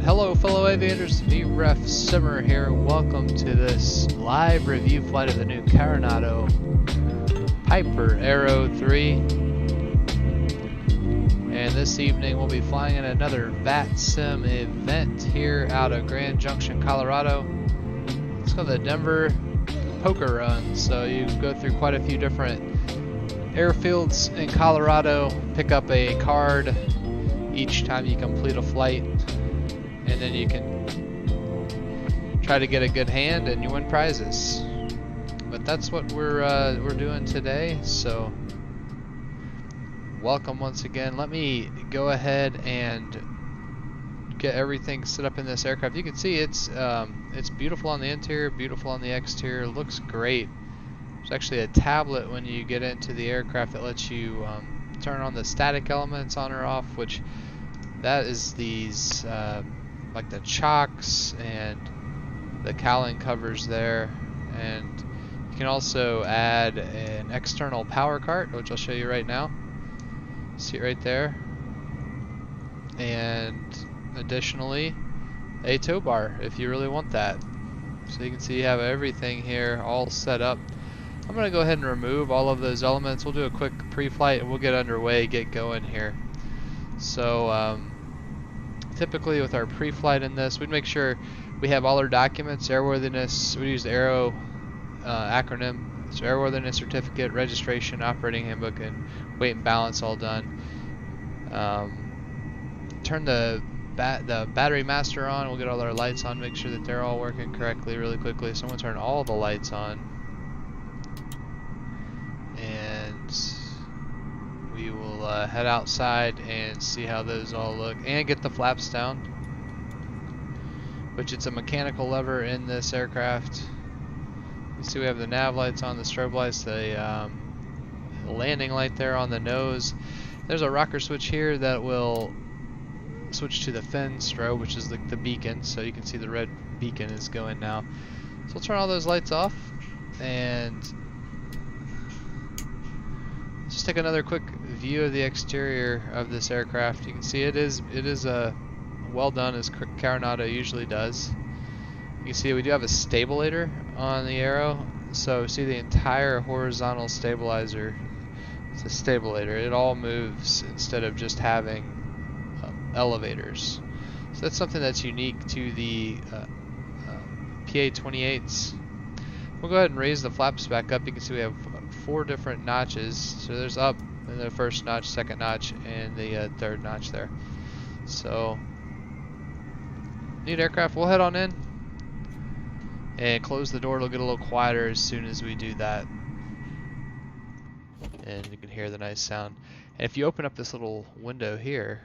Hello fellow aviators, VREF Simmer here. Welcome to this live review flight of the new Coronado Piper Aero 3. And this evening we'll be flying in another VATSIM event here out of Grand Junction, Colorado. It's called the Denver Poker Run. So you go through quite a few different airfields in Colorado, pick up a card each time you complete a flight, and then you can try to get a good hand and you win prizes. But that's what we're doing today. So welcome once again. Let me go ahead and get everything set up in this aircraft. You can see it's beautiful on the interior, beautiful on the exterior. Looks great. There's actually a tablet when you get into the aircraft that lets you turn on the static elements on or off, which that is these like the chocks and the cowling covers there. And you can also add an external power cart, which I'll show you right now. See it right there. And additionally a tow bar if you really want that. So you can see you have everything here all set up. I'm going to go ahead and remove all of those elements. We'll do a quick pre-flight and we'll get underway, get going here. So typically with our pre-flight in this, we'd make sure we have all our documents, airworthiness, we use the AERO acronym, so airworthiness certificate, registration, operating handbook, and weight and balance all done. Turn the battery master on, we'll get all our lights on, make sure that they're all working correctly really quickly. So I'm going to turn all the lights on. And we will head outside and see how those all look, and get the flaps down, which it's a mechanical lever in this aircraft. You see we have the nav lights on, the strobe lights, the landing light there on the nose. There's a rocker switch here that will switch to the fin strobe, which is the beacon, so you can see the red beacon is going now. So we'll turn all those lights off and just take another quick view of the exterior of this aircraft. You can see it is a well done, as Carenado usually does. You can see we do have a stabulator on the Aero, so see the entire horizontal stabilizer. It's a stabulator. It all moves instead of just having elevators. So that's something that's unique to the PA-28s. We'll go ahead and raise the flaps back up. You can see we have 4 different notches. So there's up in the first notch, second notch, and the third notch there. So neat aircraft. We'll head on in and close the door. It'll get a little quieter as soon as we do that. And you can hear the nice sound. And if you open up this little window here,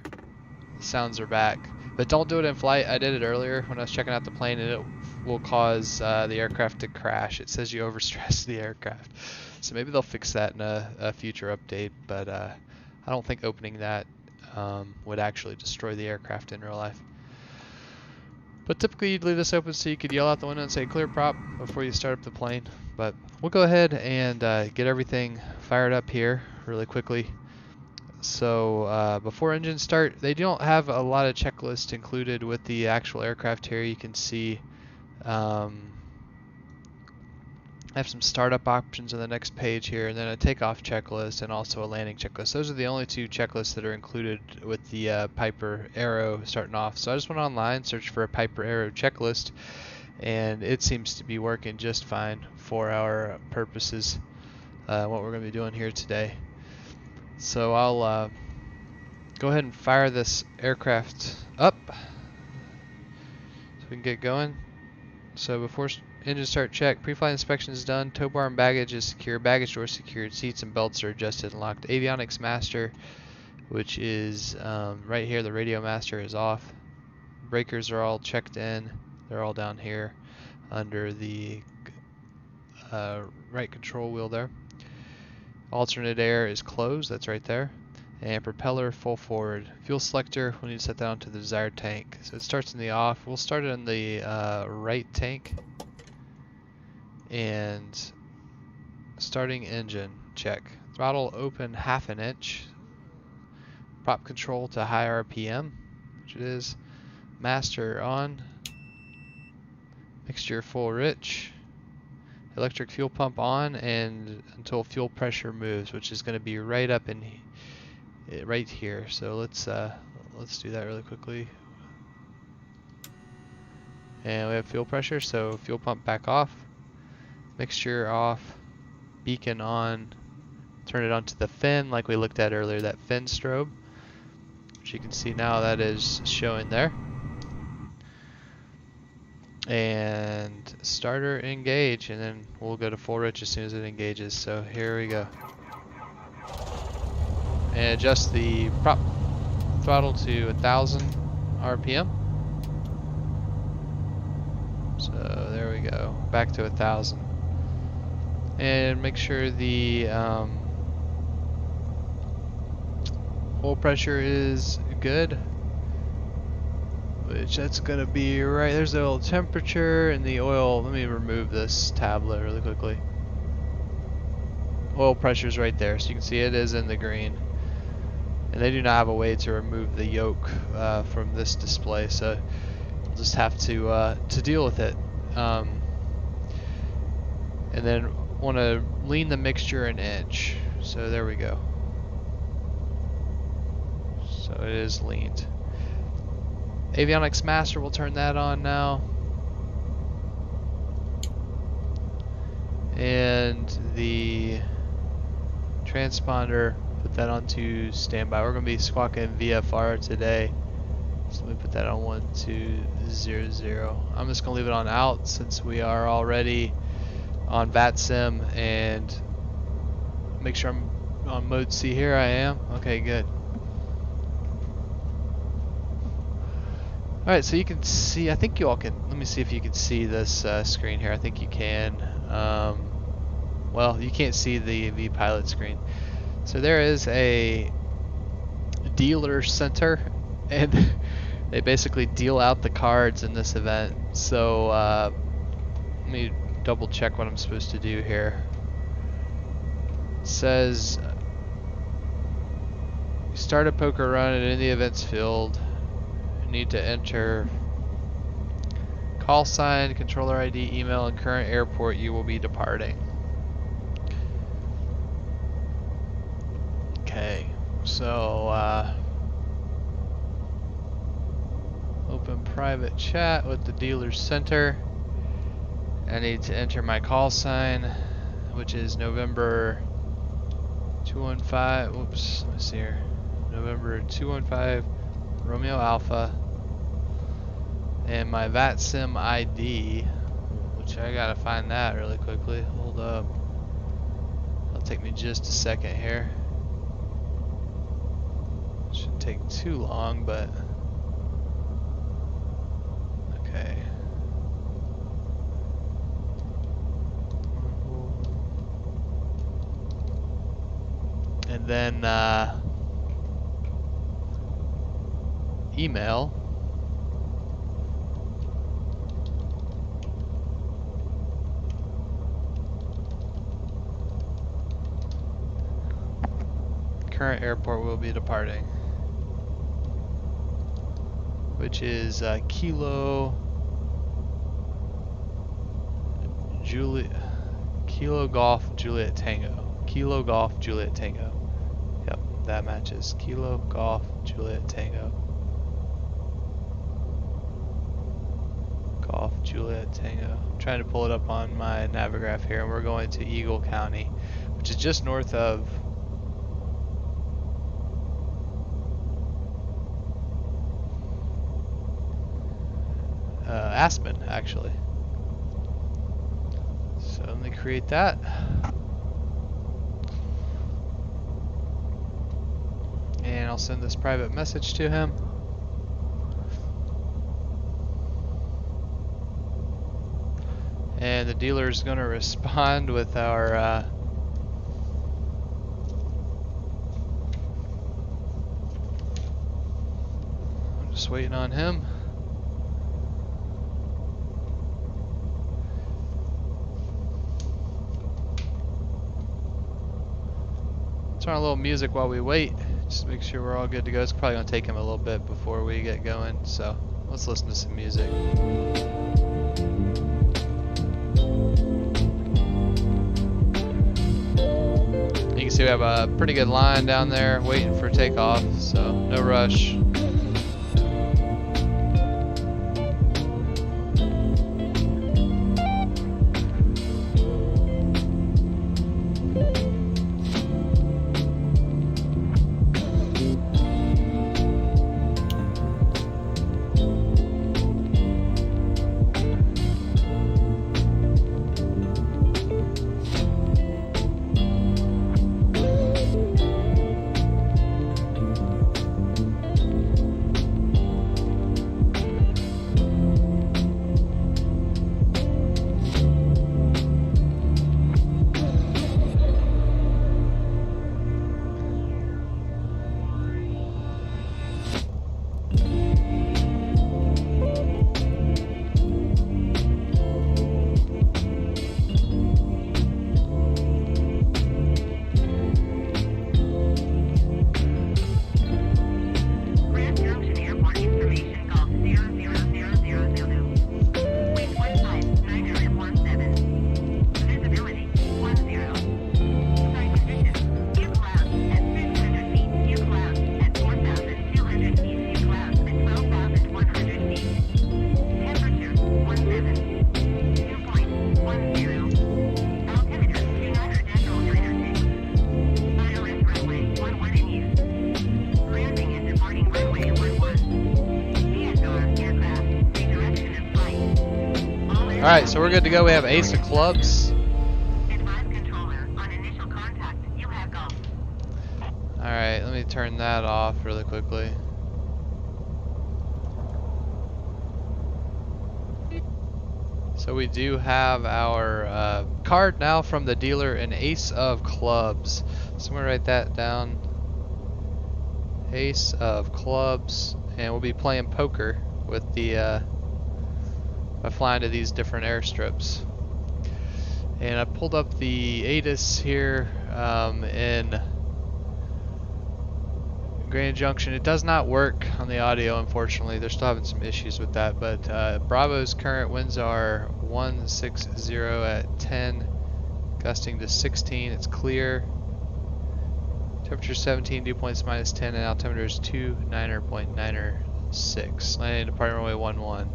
the sounds are back. But don't do it in flight. I did it earlier when I was checking out the plane, and it will cause the aircraft to crash. It says you overstressed the aircraft. So maybe they'll fix that in a future update, but I don't think opening that would actually destroy the aircraft in real life. But typically you'd leave this open so you could yell out the window and say clear prop before you start up the plane. But we'll go ahead and get everything fired up here really quickly. So before engines start, they don't have a lot of checklists included with the actual aircraft here. You can see I have some startup options on the next page here, and then a takeoff checklist and also a landing checklist. Those are the only 2 checklists that are included with the Piper Aero starting off. So I just went online, searched for a Piper Aero checklist, and it seems to be working just fine for our purposes, what we're going to be doing here today. So I'll go ahead and fire this aircraft up so we can get going. So before engine start check, pre-flight inspection is done, tow bar and baggage is secure, baggage door secured, seats and belts are adjusted and locked. Avionics master, which is right here, the radio master is off. Breakers are all checked in, they're all down here under the right control wheel there. Alternate air is closed, that's right there. And propeller full forward. Fuel selector, we need to set that onto the desired tank. So it starts in the off. We'll start it in the right tank. And starting engine, check. Throttle open 1/2 inch. Prop control to high RPM, which it is. Master on. Mixture full rich. Electric fuel pump on and until fuel pressure moves, which is going to be right up in right here. So let's do that really quickly. And we have fuel pressure, so fuel pump back off, mixture off, beacon on, turn it onto the fin like we looked at earlier, that fin strobe, which you can see now that is showing there. And starter engage, and then we'll go to full rich as soon as it engages. So here we go. And adjust the prop throttle to 1000 RPM. So there we go, back to 1000. And make sure the oil pressure is good, which that's gonna be right, there's the oil temperature and the oil. Let me remove this tablet really quickly. Oil pressure is right there, so you can see it is in the green. And they do not have a way to remove the yoke from this display, so we'll just have to deal with it. And then want to lean the mixture an inch. So there we go. So it is leaned. Avionics master, we'll turn that on now. And the transponder, put that onto standby. We're going to be squawking VFR today. So let me put that on 1200. I'm just going to leave it on out since we are already on VATSIM, and make sure I'm on mode C. Here I am. Okay, good. Alright, so you can see, I think you all can, let me see if you can see this screen here. I think you can. Well, you can't see the vPilot screen. So there is a dealer center, and they basically deal out the cards in this event. So let me double check what I'm supposed to do here. It says start a poker run at any of the events field. need to enter call sign, controller ID, email, and current airport you will be departing. Okay, so open private chat with the dealer center. I need to enter my call sign, which is November 215, whoops, let me see here. November 215 Romeo Alpha. And my VATSIM ID, which I gotta find that really quickly. Hold up. It'll take me just a second here. Shouldn't take too long, but okay. And then email. Current airport will be departing, which is Kilo Golf Juliet Tango. Kilo Golf Juliet Tango. Yep, that matches. Kilo Golf Juliet Tango. Golf Juliet Tango. I'm trying to pull it up on my Navigraph here, and we're going to Eagle County, which is just north of Aspen, actually. So let me create that. And I'll send this private message to him. And the dealer is going to respond with our I'm just waiting on him. Turn on a little music while we wait, just to make sure we're all good to go. It's probably going to take him a little bit before we get going, so let's listen to some music. You can see we have a pretty good line down there waiting for takeoff, so no rush. Alright, so we're good to go. We have ace of clubs. Alright, let me turn that off really quickly. So we do have our card now from the dealer, an ace of clubs. So I'm going to write that down. Ace of clubs. And we'll be playing poker with the by flying to these different airstrips. And I pulled up the ATIS here in Grand Junction. It does not work on the audio, unfortunately. They're still having some issues with that, but Bravo's current winds are 160 at 10, gusting to 16. It's clear. Temperature 17, dew points minus 10, and altimeter is 29.96. Landing departure runway 11.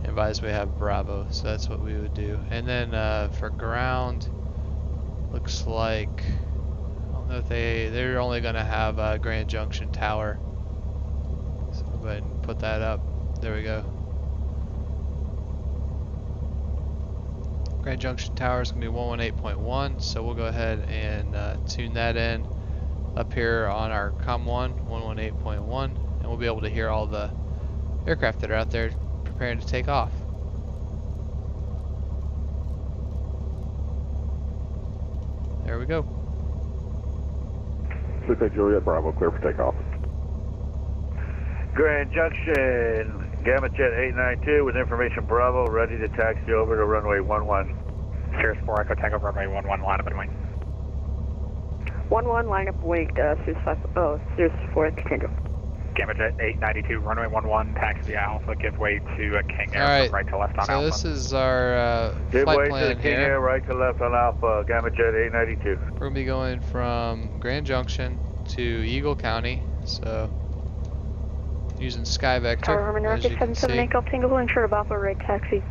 Advise we have Bravo, so that's what we would do. And then for ground, looks like, I don't know if they're only going to have Grand Junction Tower. So we'll go ahead and put that up. There we go. Grand Junction Tower is going to be 118.1, so we'll go ahead and tune that in up here on our COM1, 118.1, and we'll be able to hear all the aircraft that are out there preparing to take off. There we go. Looks like Juliet Bravo, clear for takeoff. Grand Junction, Gamma Jet 892 with information Bravo, ready to taxi over to runway 11. Sirius 4 Echo Tango, runway 11, line up and wing. 11, line up wing, Sirius 4 Echo Tango. Gamma Jet 892, runway 11, taxi Alpha, give way to King Air, Alright, from right to left on so Alpha. this is our Give flight way plan to the King here. Air, right to left on Alpha, Gamma Jet 892. We're going to be going from Grand Junction to Eagle County, so using Sky Vector, Tower Herman as you Rocket can see. 778 Golf Tango, ensure Alpha right taxi.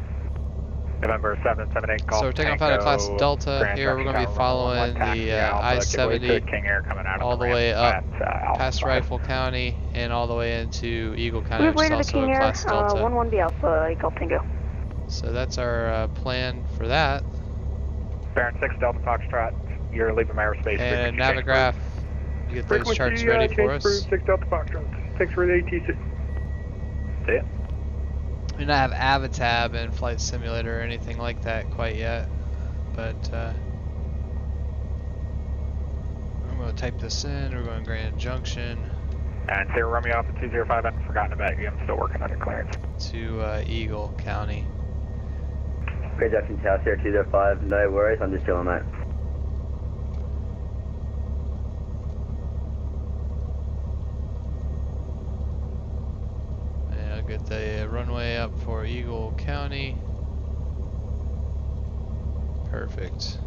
November 778 Golf So we're taking off out of Class Delta. Grand Here we're going to be Junction, following taxi the Alpha, give way to I-70 King Air coming out all of the ramp way up at, Alpha past 5. Rifle County and all the way into Eagle County, Move which way is to the also King a Air, Class Delta. 11B Alpha Golf Tango. So that's our plan for that. Baron 6 Delta Foxtrot, you're leaving my airspace. And frequency change Navigraph, you get those charts ready for us. 6 Delta Foxtrot. Thanks for the ATC. See ya. We don't have Avatab and Flight Simulator or anything like that quite yet, but I'm going to type this in. We're going Grand Junction And Sierra Romeo Alpha 205, I haven't forgotten about you. I'm still working under clearance. to Eagle County. Grand Junction Tower, Sierra 205, no worries, I'm just chilling, mate. And I'll get the runway up for Eagle County. Perfect.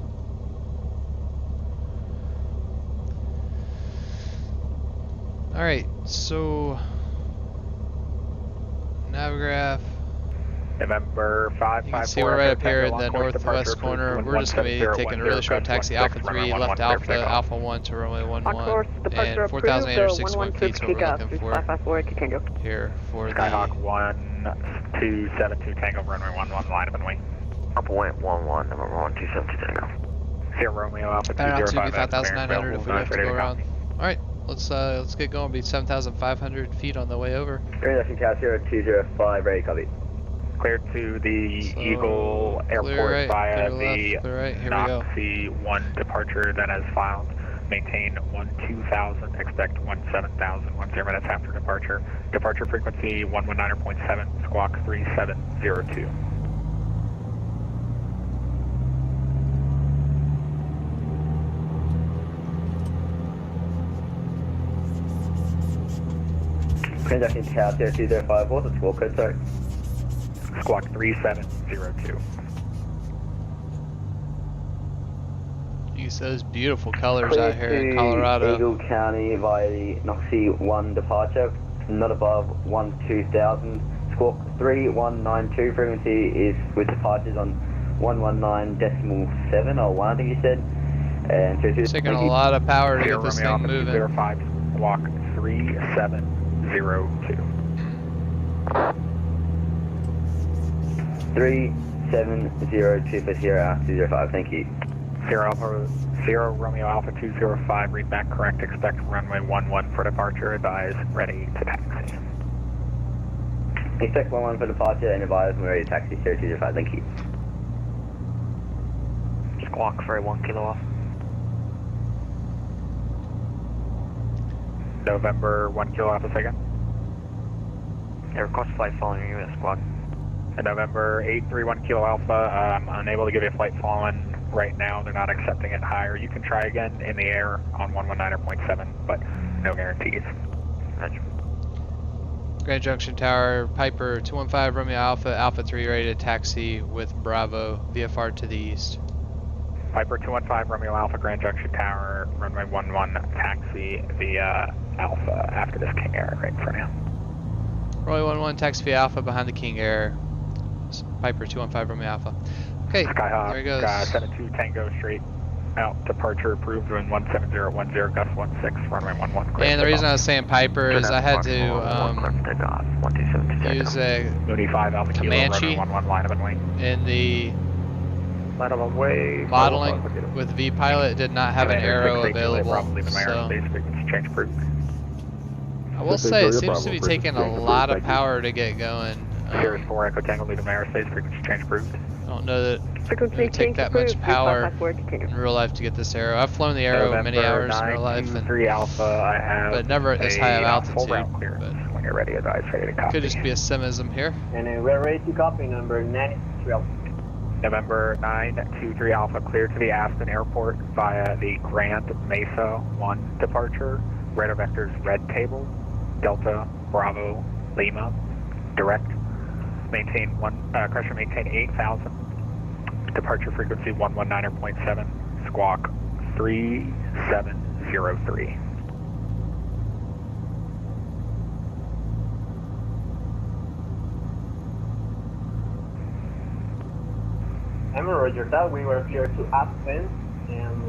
Alright, so Navigraph. November 554. You can see we're right up here in the northwest corner. We're just going to be taking a really short taxi, Alpha 3, left Alpha, Alpha 1 to runway 11, and 4,861 feet is what we're looking for here for Skyhawk the 1272 Tango, runway 11, line up and wing. Alpha 11, number 1272 Tango. Sierra Romeo Alpha Better not to 205. be 5,900 if we have to go around. Alright, let's get going. It'll be 7,500 feet on the way over. Grand Junction Tower, Sierra 205, ready, copy. Clear to the So, Eagle Airport clear right, via clear the left, clear right. Here we go. Noxie 1 departure that has filed. Maintain 12,000, expect 17,000, 10 minutes after departure. Departure frequency 119.7, squawk 3702. Grand Junction Tower, Sierra 205, what's the squawk code, sorry? Squawk 3702. You see those beautiful colors Clear out here in to Colorado. Eagle County via the Noxie 1 departure, not above 12,000. Squawk 3192, frequency is with departures on 119.7 or 1, I think you said. And It's taking a lot of power to Sierra get this Romeo thing Alpha moving. 205, squawk 3702. 3702 for Sierra 205, thank you. Sierra Romeo Alpha 205, read back correct, expect runway 11 for departure, advise ready to taxi. Expect 11 for departure and advise when ready to taxi, Sierra 205, thank you. Squawk 31 kilo off. November 1 Kilo Alpha second. Request flight following you at squawk. And November 831 Kilo Alpha, I'm unable to give you a flight following right now. They're not accepting it higher. You can try again in the air on 119.7, but no guarantees. Roger. Grand Junction Tower, Piper 215 Romeo Alpha, Alpha 3 ready to taxi with Bravo, VFR to the east. Piper 215 Romeo Alpha, Grand Junction Tower, runway 11, taxi via Alpha after this King Air right in front of you. Roy 11, taxi via Alpha behind the King Air. Piper 215 Romeo Alpha. Okay, Skyhawk, there he goes. 72 Tango straight out, departure approved in 17010, gust 16, runway 11. And the reason I was saying Piper is I had to use a Mooney 5 Alpha Kilo, Comanche runway 11, line of way. in the Line of way. modeling with V-Pilot. It did not have an arrow available, so Change approved. I will say it seems to be taking a lot of power to get going. Sierra 4 Echo Tango, leaving aerospace, frequency change approved. I don't know that Frequency it would take change that approved. much power 354, continue. in real life to get this arrow. I've flown the arrow many hours in real life, and, 3 Alpha, I have but never at this high of altitude. full route clearance. But When you're ready, advise ready to copy. could just be a simism here. And we're ready to copy number 93 Alpha. November 923 Alpha, clear to the Aspen Airport via the Grand Mesa 1 departure. Radar vectors red table, Delta, Bravo, Lima, direct. Maintain pressure maintain 8,000. Departure frequency 119.7, squawk 3703. Roger that. We were clear to Aspen, and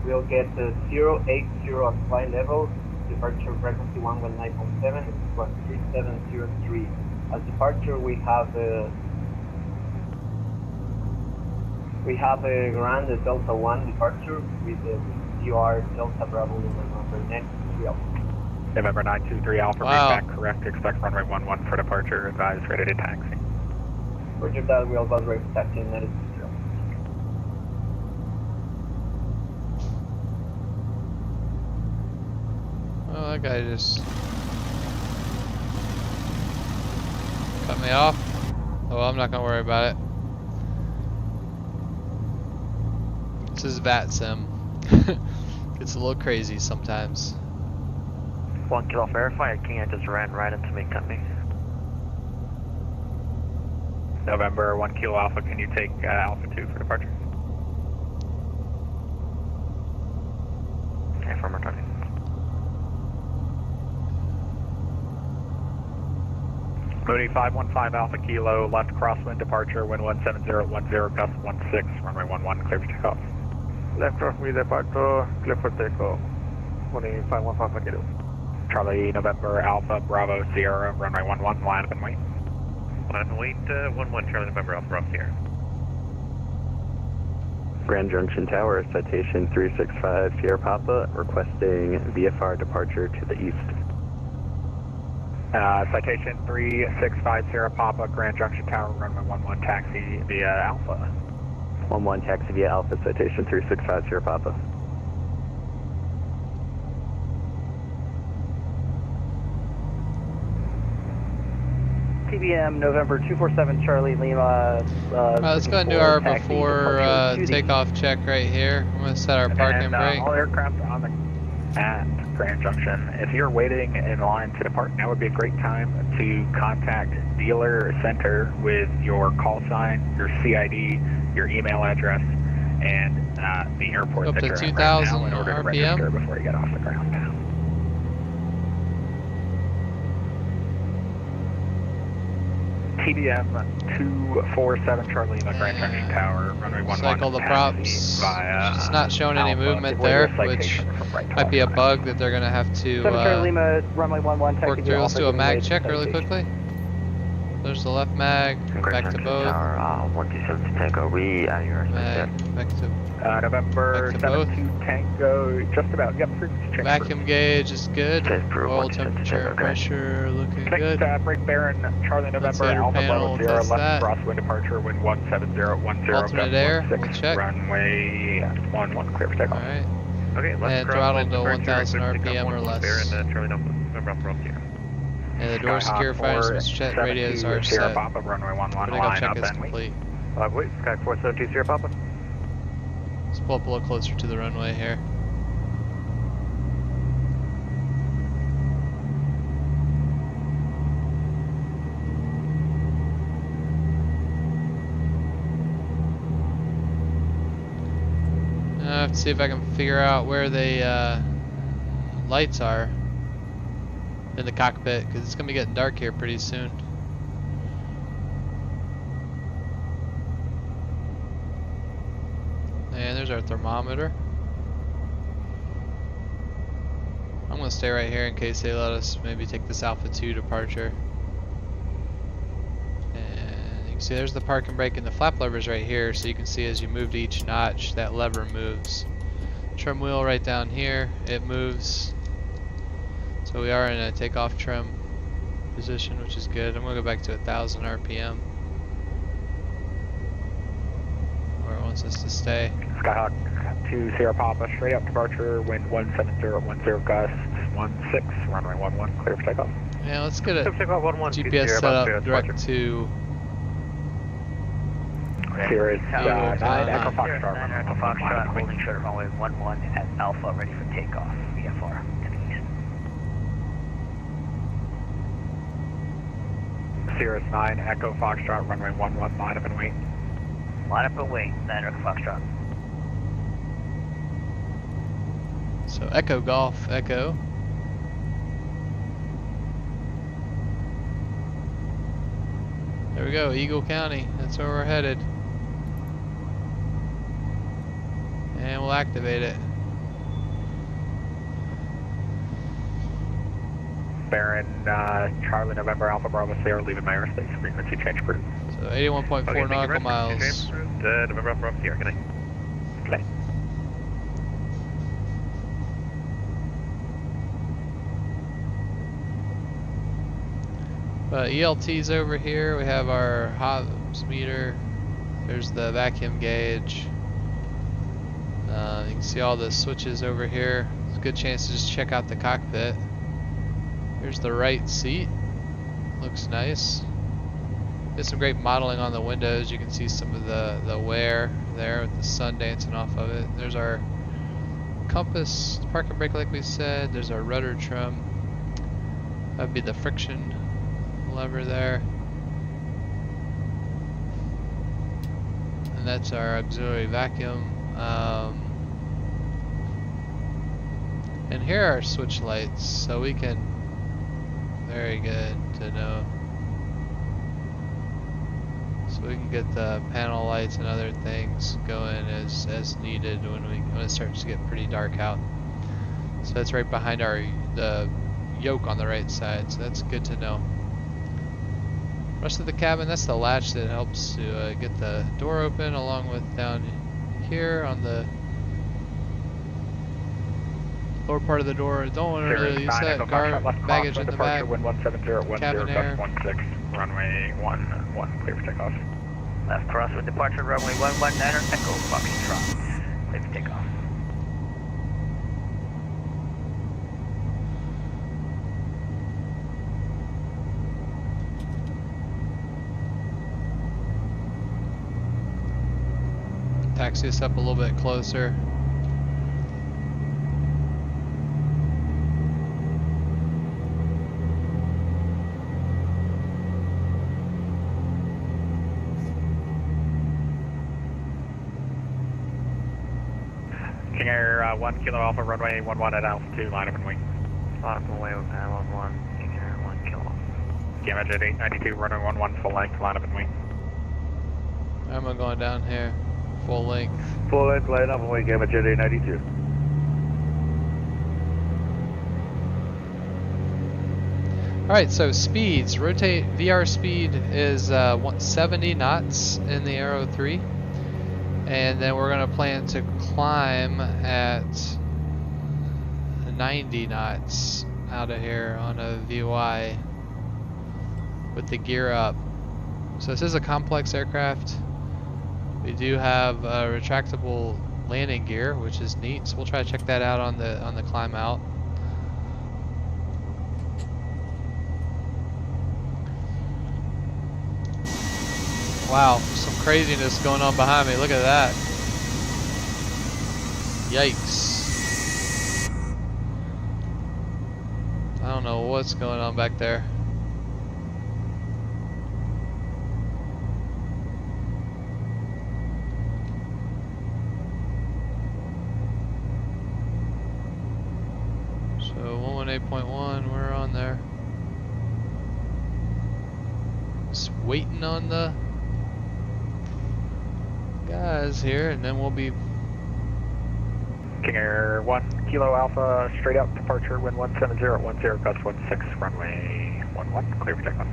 we'll get 080 at flight level. Departure frequency 119.7, squawk 3703. At departure, we have a Grand Delta 1 departure with the UR Delta Bravo number 93 Alpha. November 923 Alpha, Wow. read back correct. Expect runway 11 for departure. Advise ready to taxi. Roger that. We'll bus rate taxi in 93 Alpha. Oh, that guy just cut me off. Oh, well, I'm not gonna worry about it. This is VATSIM. Gets a little crazy sometimes. 1 Kilo verify, King, I just ran right into me, cut me. November 1 Kilo Alpha, can you take Alpha 2 for departure? Okay, from returning. Mooney 515 Alpha Kilo, left crosswind departure, wind 17010, gust 16, runway 11, clear for takeoff. Left crosswind departure, clear for takeoff. Mooney 515 Kilo. Charlie November Alpha Bravo Sierra, runway 11, line up and wait. Line up and wait, 11 Charlie November Alpha Bravo Sierra. Grand Junction Tower, citation 365 Sierra Papa, requesting VFR departure to the east. Citation 365 Sierra Papa, Grand Junction Tower, runway 11, taxi via Alpha. 11 taxi via Alpha, citation 365 Sierra Papa. TBM November 247 Charlie Lima. Alright, let's go ahead and do our before takeoff check right here. I'm gonna set our parking brake. All aircraft on the at Grand Junction, if you're waiting in line to depart, now would be a great time to contact dealer center with your call sign, your CID, your email address, and the airport Up that to you're at 2,000 right now in order to RPM. register before you get off the ground. TBM 247 Charlie Lima, Grand Junction Tower, runway 11. Cycle the props. Via It's not showing any Alpha. movement Give away there, the which citation from right to might be a left. bug that they're gonna have to 7 Charlie Lima, runway 11, taxi work via through. Let's Alpha, do a giving mag way to check really citation. quickly. There's the left mag, back to both. 127 Tango, Mag, back to November Back to both. 72 Tango, just about, yep, frequency change. vacuum gauge is good. Oil temperature, pressure looking good. Brake Baron, Charlie November, Outsider Alpha panel, Bravo Sierra, test left that. crosswind departure, wind 17010, Alternate air, we'll check. runway 11, clear for takeoff. Alright. Okay, And throttle to 1,000 RPM or less. Charlie November Alpha Bravo Sierra. And the door secure, fires, Mr. Chet, radios are Sierra set. Papa, runway 11, Critical line check up is and wait. complete. Wait, Sky 472 Sierra Papa. Let's pull up a little closer to the runway here. have to see if I can figure out where the lights are in the cockpit, because it's gonna be getting dark here pretty soon. And there's our thermometer. I'm gonna stay right here in case they let us maybe take this Alpha 2 departure. And you can see there's the park and brake, and the flap lever's right here, so you can see as you move to each notch, that lever moves. Trim wheel right down here, it moves. So we are in a takeoff trim position, which is good. I'm gonna go back to 1,000 RPM. Where it wants us to stay. Skyhawk to Sierra Papa, straight up departure, wind 17010 gusts 16, runway 11, clear for takeoff. Yeah, let's get a Takeoff 11, GPS set up direct to Sierra 9, Echo Foxtrot, Nine Echo Foxtrot, holding short runway 11 at Alpha, ready for takeoff. VFR to the east. Sierra 9, Echo Foxtrot, runway 11, line up and wait. Line up and wait, 9 Echo Foxtrot. So Echo Golf Echo. There we go, Eagle County. That's where we're headed. And we'll activate it. Baron, Charlie November Alpha Bravo Sierra, leaving my airspace, frequency change approved. So 81.4 nautical miles. November Alpha Sierra, good night. Okay. ELT's over here. We have our Hobbs meter. There's the vacuum gauge. You can see all the switches over here. It's a good chance to just check out the cockpit. Here's the right seat. Looks nice. There's some great modeling on the windows. You can see some of the wear there with the sun dancing off of it. There's our compass, park and brake like we said. There's our rudder trim. That'd be the friction lever there. And that's our auxiliary vacuum. And here are our switch lights, so we can, very good to know. So we can get the panel lights and other things going as needed when it starts to get pretty dark out. So that's right behind the yoke on the right side, so that's good to know. Rest of the cabin, that's the latch that helps to get the door open, along with down here on the lower part of the door. Don't want to use that baggage in the back. Wind 17010 cabin air. gust 16, runway 11, clear for takeoff. Left cross with departure, runway 11, 9 Echo Foxtrot. Clear for takeoff. Taxi us up a little bit closer. King Air 1 Kilo Alpha, runway 11 at altitude, line up and wing. Line up and wait with panel 1, King Air 1 Kilo. Gamma Jet 892, runway 11, full length, line up and wing. I'm going down here, full length. Full length, line up and wait, Gamma Jet 892. Alright, so speeds. Rotate VR speed is 70 knots in the Aero 3. And then we're going to plan to climb at 90 knots out of here on a VY with the gear up. So this is a complex aircraft. We do have a retractable landing gear, which is neat. So we'll try to check that out on the climb out. Wow, some craziness going on behind me. Look at that. Yikes. I don't know what's going on back there. 8.1, we're on there. Just waiting on the guys here, and then we'll be King Air 1 Kilo Alpha, straight out departure, wind 17010, gust 16, runway 11, clear for takeoff.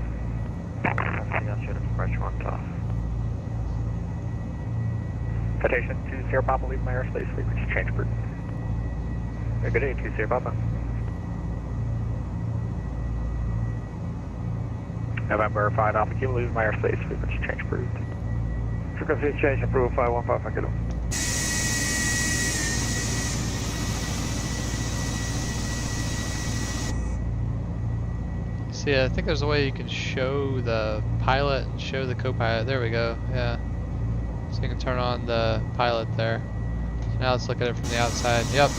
Departure 1 off. Citation 20 Papa, leave my airspace, frequency change group. Good day, 20 Papa. November 5 Alpha Kilo, leave my airspace, frequency change approved. Frequency change approved, 515 Kilo. see. I think there's a way you can show the pilot and show the co-pilot. There we go. Yeah. So you can turn on the pilot there. Now let's look at it from the outside. Yep.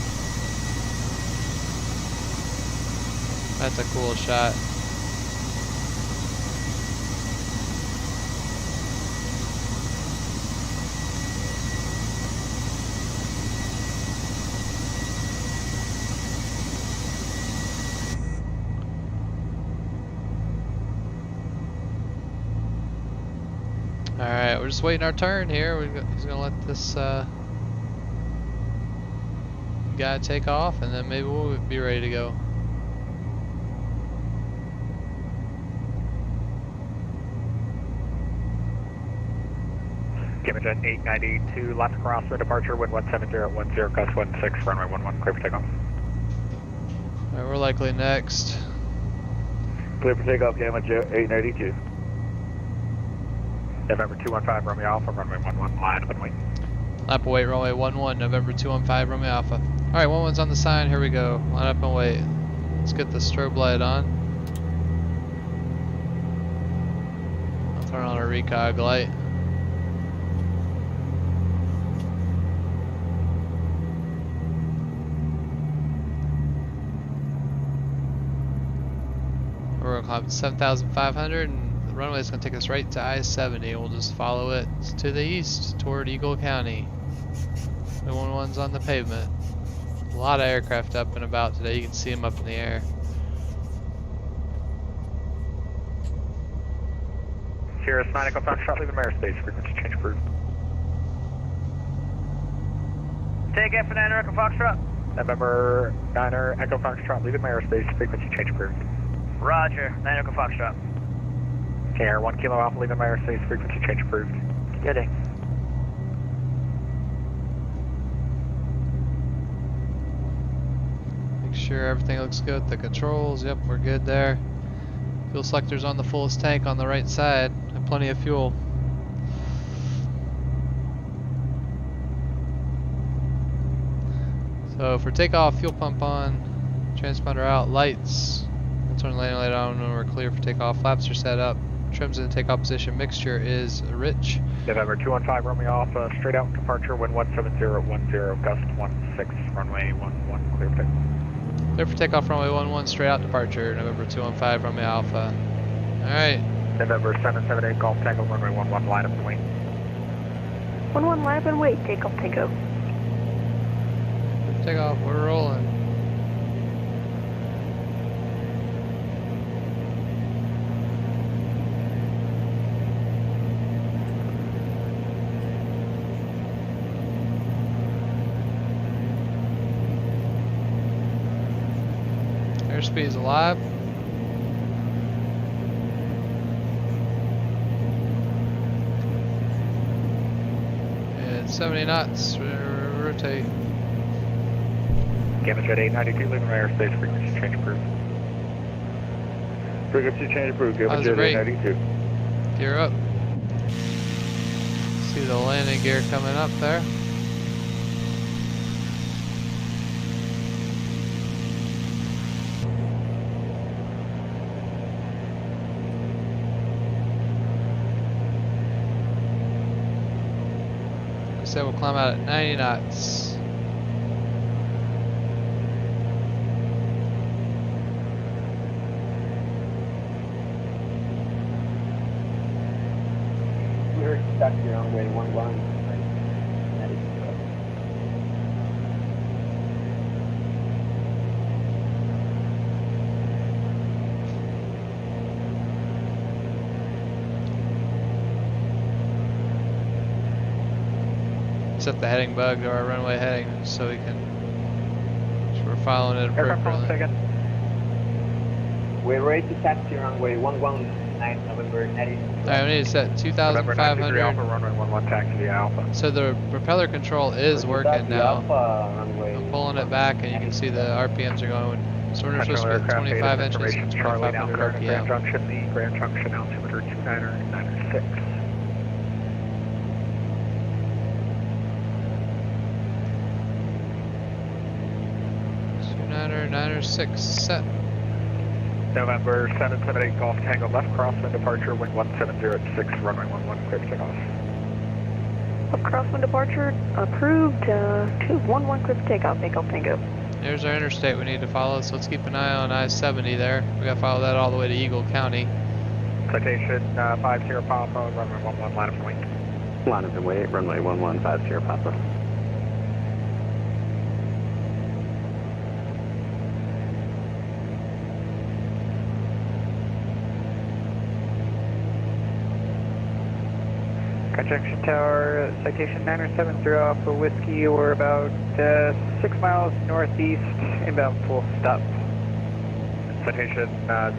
That's a cool shot. Alright, we're just waiting our turn here. He's gonna let this guy take off, and then maybe we'll be ready to go. Cayman 892, left across the departure, wind 17010, gust 16, runway 11, clear for takeoff. Alright, we're likely next. Clear for takeoff, Cayman 892. November 215, Romeo Alpha, runway 11, line up and wait. Lap await, runway 11, November 215, Romeo Alpha. Alright, 11's on the sign, here we go. Line up and wait. Let's get the strobe light on. I'll turn on a recog light. We're gonna climb to 7,500 and the runway is gonna take us right to I-70. We'll just follow it to the east toward Eagle County. The 11's on the pavement. A lot of aircraft up and about today. You can see them up in the air. Sierra 9 Echo Foxtrot, leaving airspace, frequency change approved. Take F for 9 Echo Foxtrot. November 9 Echo Foxtrot, leaving my airspace, frequency change approved. Roger, 9 Echo Foxtrot. King Air 1 Kilo Alpha, leaving my airspace, frequency change approved. Good day. Make sure everything looks good. The controls, yep, we're good there. Fuel selector's on the fullest tank on the right side. Have plenty of fuel. So for takeoff, fuel pump on, transponder out, lights. We'll turn the landing light on when we're clear for takeoff. Flaps are set up. Trims in takeoff position. Mixture is rich. November 215 Romeo Alpha, straight out departure, wind 17010, gust 16, runway 11, clear for takeoff. Clear for takeoff, runway 11, straight out departure. November 215 Romeo Alpha. Alright. November 778 Golf Tango, runway 11, line up and wait. 11 line up and wait, takeoff, Tango. Takeoff, we're rolling. Airspeed is alive. And 70 knots, rotate. Cayman 892, leaving my airspace, frequency change approved. Frequency change approved, Cayman How's it rate? 892. Gear up. See the landing gear coming up there. So we'll climb out at 90 knots. We're stuck here on runway 11. set the heading bug to our runway heading so we can. So we're following it Aircraft calling appropriately. second. We're ready to taxi runway 119 November 90. Alright, we need to set November 93 Alpha, 2,500. runway 11, taxi via Alpha. So the propeller control is working now. Runway I'm pulling it back and you can see the RPMs are going. So we're supposed to be at 25 inches and Charlie now 2,500 current Grand RPM. Junction, the Grand Junction altimeter 2996. 2996 set. November 778 Golf Tango left crosswind departure, wind 1706, runway 11, clear to take off. Left crosswind departure approved. 211 clear for takeoff. Takeoff Tango. There's our interstate we need to follow, so let's keep an eye on I-70 there. We gotta follow that all the way to Eagle County. Citation 50 Papa, runway 11, line of wing. Line up and wait, runway 1150 Papa. Junction Tower, citation 970 Alpha Whiskey, we're about 6 miles northeast, inbound full stop. Citation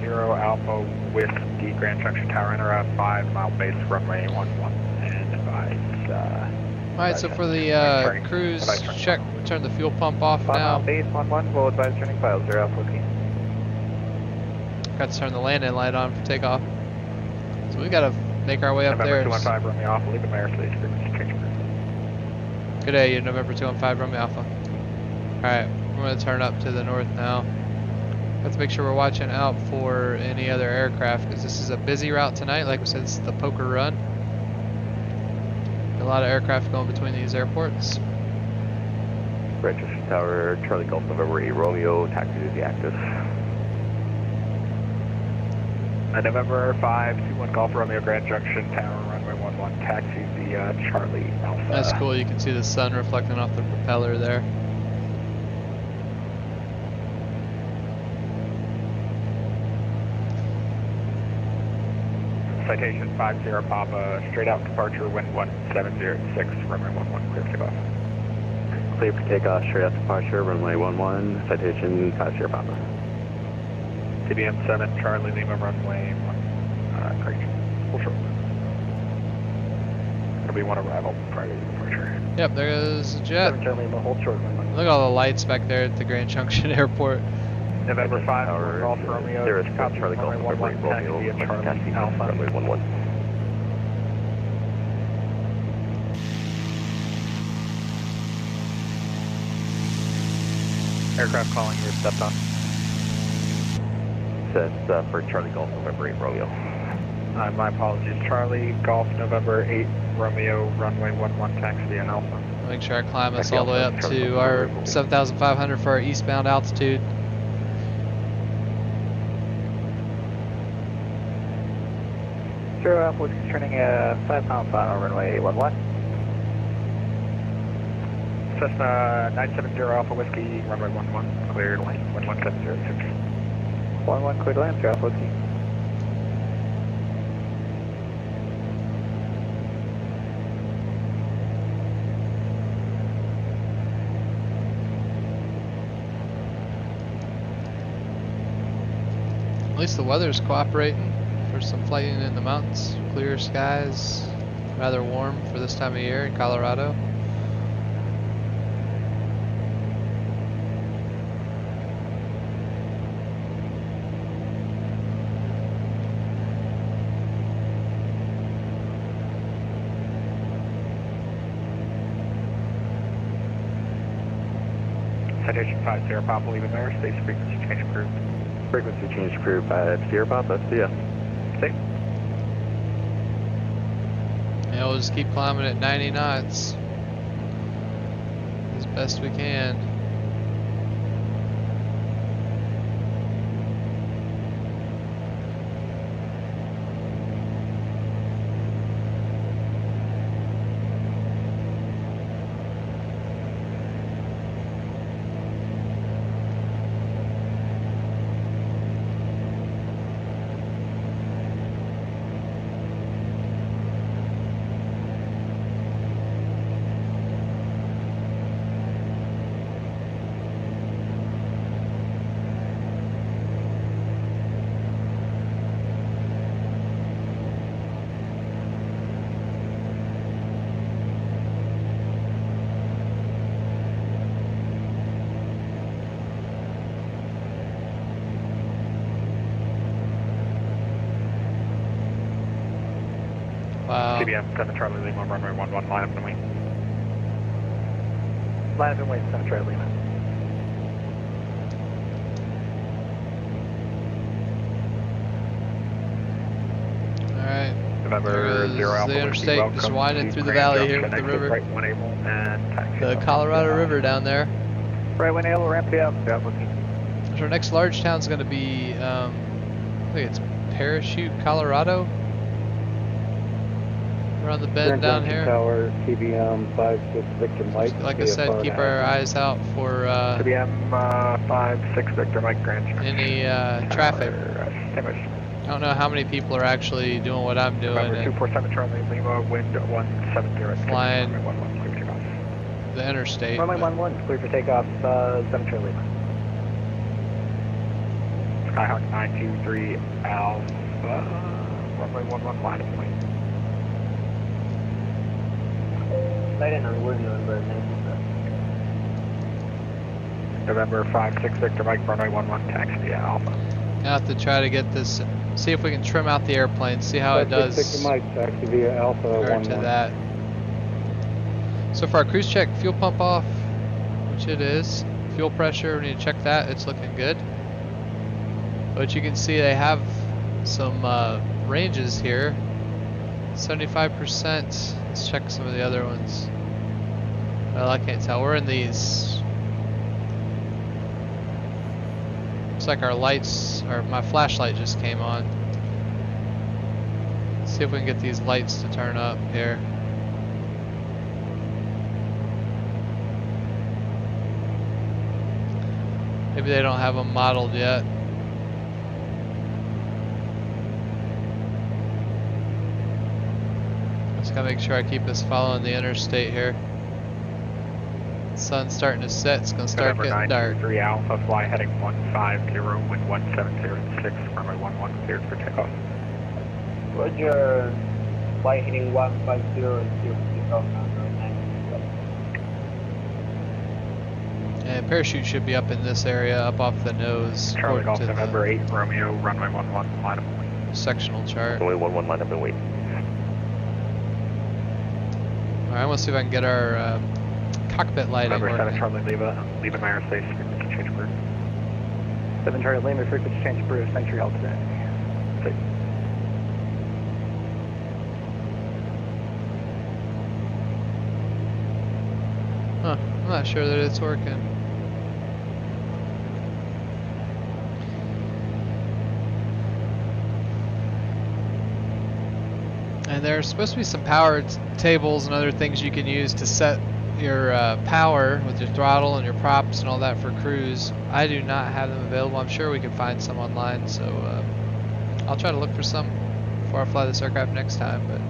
0 Alpha Whiskey, Grand Junction Tower, enter a 5 mile base, runway 11, and advise. Alright, so for the cruise check, we turn the fuel pump off 5 mile now. base, 11, we'll advise turning files 0 Alpha Whiskey. Got to turn the landing light on for takeoff. So we gotta make our way up November there. 215, Romeo Alpha, leaving my airspace, frequency change. Good day, November 215 Romeo Alpha. Alright, we're gonna turn up to the north now. Have to make sure we're watching out for any other aircraft because this is a busy route tonight. Like we said, it's the Poker Run. A lot of aircraft going between these airports. Grand Junction Tower, Charlie Golf November 8 Romeo, taxi to the active. November 521 Golf Romeo, Grand Junction Tower, runway 11, taxi via Charlie Alpha. That's cool. You can see the sun reflecting off the propeller there. Citation 50 Papa, straight out departure, wind 1706, runway 11, clear to take off. Clear for takeoff, straight out departure, runway 11, citation 50 Papa. TBM 7, Charlie Lima, runway 1, correct. Full short. It'll be one arrival prior to departure. Yep, there goes the jet. 7 Charlie Lima, hold short, runway. Look at all the lights back there at the Grand Junction Airport. November 5, Tower, Golf Romeo, there is copy, Charlie Golf runway November 8 11, taxi Romeo, via Charlie taxi Alpha. runway 11. Aircraft calling, you're stepped on. That's for Charlie Golf November 8 Romeo. My apologies, Charlie Golf November 8 Romeo, runway 11, taxi via Alpha. Make sure I climb us all the way up to our 7,500 for our eastbound altitude. Zero Alpha Whiskey turning a 5 mile final runway 11. Cessna 970 Alpha Whiskey, runway 11, cleared lane 11706. 11 cleared land, 0 Alpha Whiskey. At least the weather's cooperating for some flighting in the mountains. Clear skies, rather warm for this time of year in Colorado. Citation 50 Papa, leaving airspace, frequency change approved. Frequency change approved by Sierra Papa, see ya. Safe. Yeah, we'll just keep climbing at 90 knots as best we can. CBM 7 Charlie Lima, runway 11, line up and wait. Line up and wait, 7 Charlie Lima. Alright. November 0 Alpha. The interstate just winding through the valley here with the river. Right 1 able and taxi. The Colorado River down there. Right 1 able, ramp it up. So our next large town is going to be, I think it's Parachute, Colorado. We're on the bend down here. Tower, TBM 56 Victor Mike. Like I said, keep our eyes out for TBM 56 Victor Mike Grant. any traffic. I don't know how many people are actually doing what I'm doing. November 247 Charlie Lima, wind 170. Flying runway 11, clear for takeoff. the interstate. Runway 11, clear for takeoff, 7 Charlie Lima. Skyhawk 923 Alpha, runway 11, line up point. Sliding on wood, November 97. November 56 Victor Mike, runway 11, taxi via Alpha. Now have to try to get this, see if we can trim out the airplane, see how it does Victor Mike, taxi via Alpha compared to 11. that. So for our cruise check, fuel pump off, which it is. Fuel pressure, we need to check that, it's looking good. But you can see they have some ranges here. 75%. Let's check some of the other ones. Well, I can't tell. We're in these. Looks like our lights, or my flashlight just came on. Let's see if we can get these lights to turn up here. Maybe they don't have them modeled yet. Just gotta make sure I keep us following the interstate here. Sun's starting to set, it's gonna start getting dark. 3 Alpha, fly heading 150, wind 170 runway 11, cleared for takeoff. Roger, fly heading 150 and clear for takeoff, number 9. And parachute should be up in this area, up off the nose. Charlie according Golf, to the November 8, Romeo, runway 11, line up and wait. sectional chart. Runway 11, line up and wait. Alright, I want to see if I can get our cockpit lighting November 7 working. Charlie Lima, leaving aerospace, frequency change approved. 7 Charlie Lima, frequency change approved, Century altitude. Huh, I'm not sure that it's working. And there's supposed to be some power tables and other things you can use to set your power with your throttle and your props and all that for cruise. I do not have them available. I'm sure we can find some online, so I'll try to look for some before I fly this aircraft next time. But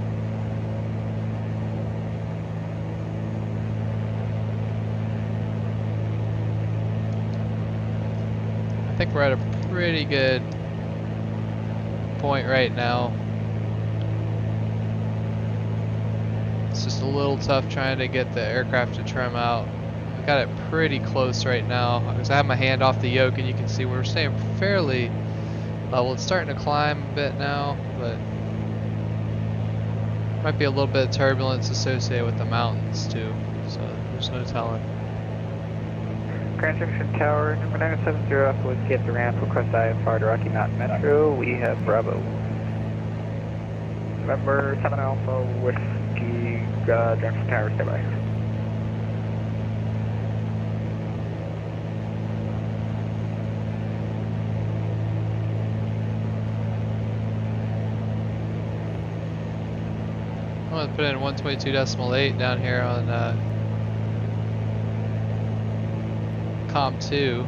I think we're at a pretty good point right now. It's just a little tough trying to get the aircraft to trim out. I've got it pretty close right now because I have my hand off the yoke and you can see we're staying fairly level. It's starting to climb a bit now, but might be a little bit of turbulence associated with the mountains too, so there's no telling. Grand Junction Tower, number 970 Alpha, whiskey at the ramp, request IFR to Rocky Mountain Metro. We have Bravo. November 7 Alpha, whiskey, Junction Tower, stay by. I'm going to put in 122.8 down here on COM 2.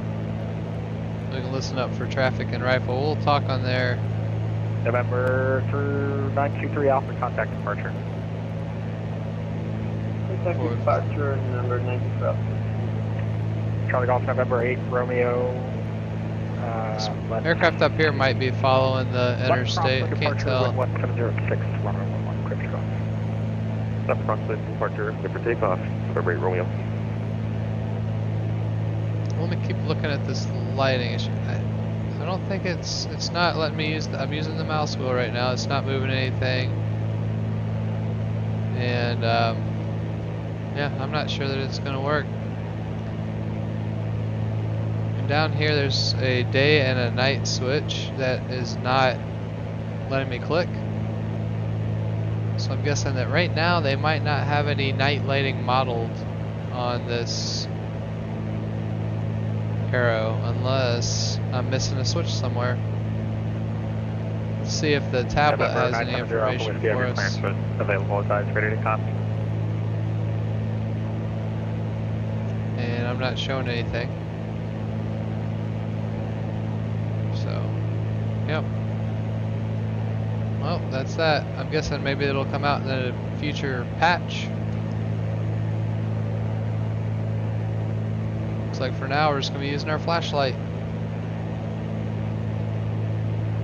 We can listen up for traffic and rifle. We'll talk on there. November 923 Alpha, contact departure. Contact departure, number 94. Charlie Golf, November 8, Romeo. Aircraft up here might be following the interstate. Can't tell. 1706, runway 11, clear for takeoff. Left approximate departure, clear for takeoff. November 8, Romeo. Let me keep looking at this lighting issue. I don't think it's not letting me use I'm using the mouse wheel right now. It's not moving anything. and yeah, I'm not sure that it's going to work. And down here there's a day and a night switch that is not letting me click. So I'm guessing that right now they might not have any night lighting modeled on this Arrow unless I'm missing a switch somewhere. Let's see if the tablet has any information for us. Available size ready to copy. And I'm not showing anything. So, yep. Well, that's that. I'm guessing maybe it'll come out in a future patch. Looks like for now we're just going to be using our flashlight.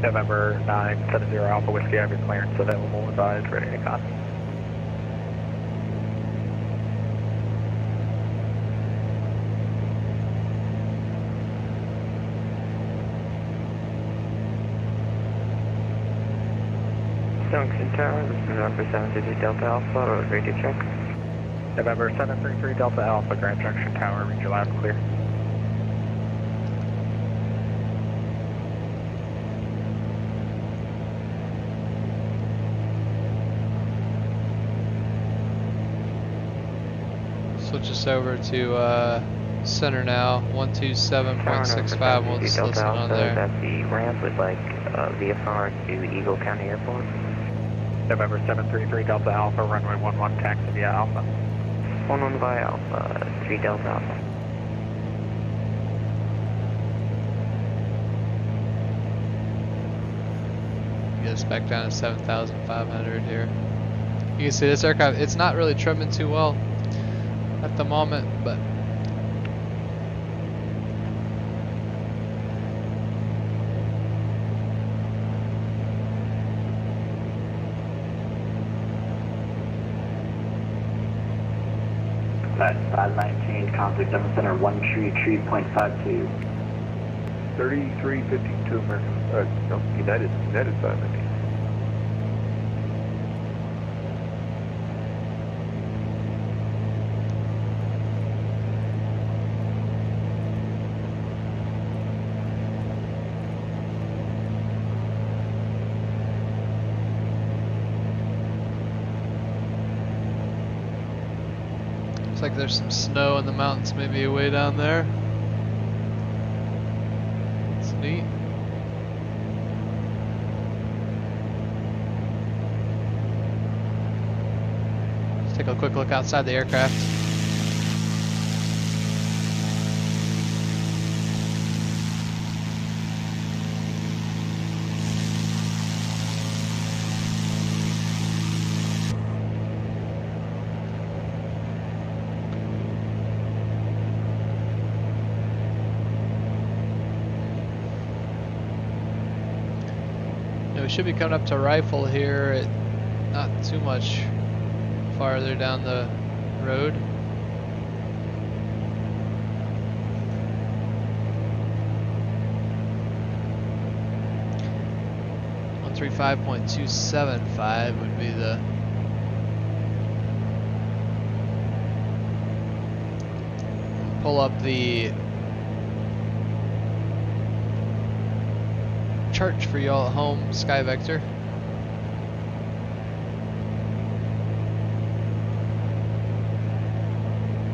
November 970 Alpha Whiskey, I have your clearance available size ready to copy. Junction Tower, this is November 733 Delta Alpha, road radio check. November 733 Delta Alpha, Grand Junction Tower, read your loud and clear. Switch us over to center now, 127.65, we'll just listen on there. That's the ramp with like VFR to Eagle County Airport. November 733 Delta Alpha, runway 11, taxi via Alpha. 11 via Alpha, 3 Delta Alpha. Get us back down to 7,500 here. You can see this aircraft, it's not really trimming too well at the moment, but That's 519, conflict 7 center, 1 tree, .52. 3352 American, no, United 519. looks like there's some snow in the mountains maybe way down there. It's neat. Let's take a quick look outside the aircraft. We should be coming up to Rifle here at not too much farther down the road. .275 would be the pull up the chart for y'all at home, SkyVector.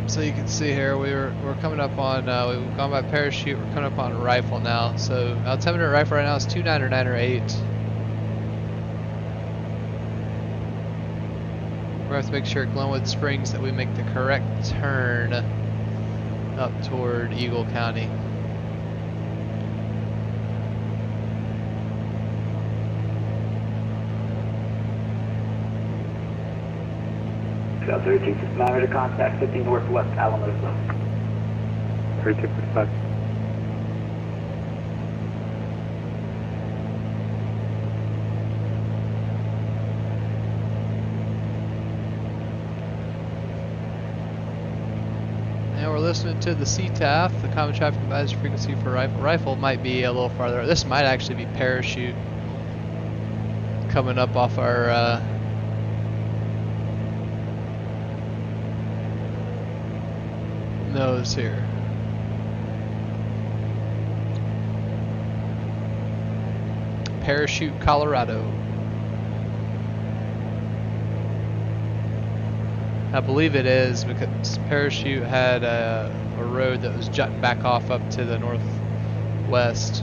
So you can see here we're coming up on we've gone by Parachute, we're coming up on Rifle now. So altimeter Rifle right now is 29908. We have to make sure at Glenwood Springs that we make the correct turn up toward Eagle County. South 3269, ready to contact 15 Northwest Alamosa. 3265. Now we're listening to the CTAF, the Common Traffic Advisory Frequency for Rifle. Rifle might be a little farther. This might actually be Parachute coming up off our nose here. Parachute, Colorado. I believe it is because Parachute had a road that was jutting back off up to the northwest.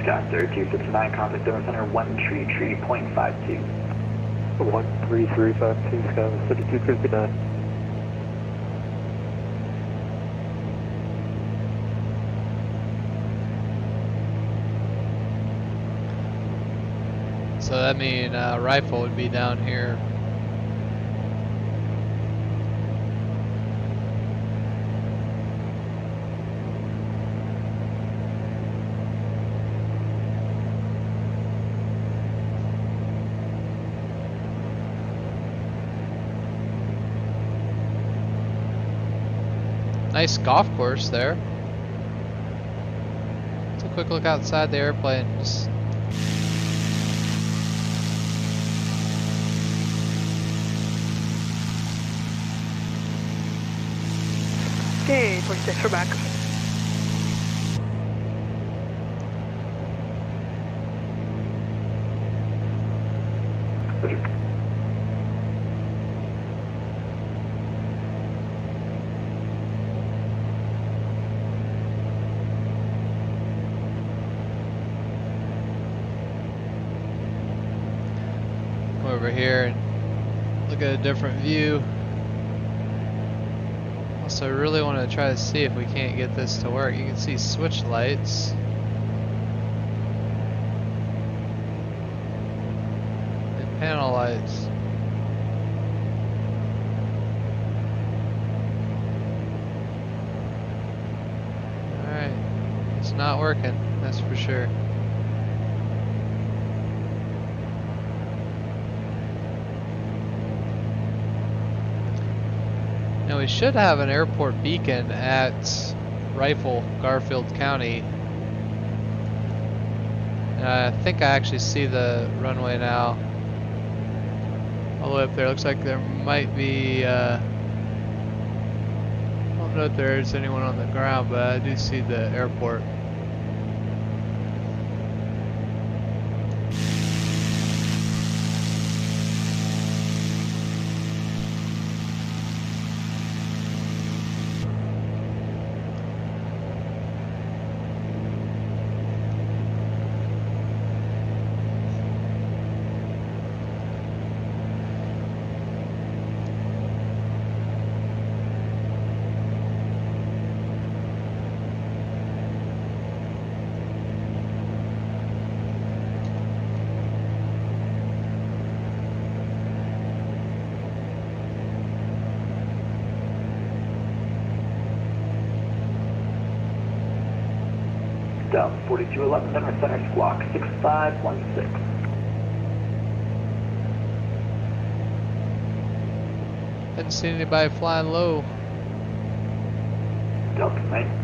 Scott 3269, contact Denver Center, 133.52. 13352, Scott 3259. So that means rifle would be down here. Nice golf course there. Let's a quick look outside the airplane. Just Okay, 46 for back. come over here and look at a different view. Also, I really want to try to see if we can't get this to work. You can see switch lights. And panel lights. Alright. It's not working, that's for sure. Now we should have an airport beacon at Rifle, Garfield County. And I think I actually see the runway now. All the way up there. Looks like there might be, I don't know if there's anyone on the ground, but I do see the airport. Delta 4211, Denver Center, squawk 6516. Didn't see anybody flying low. Delta 9.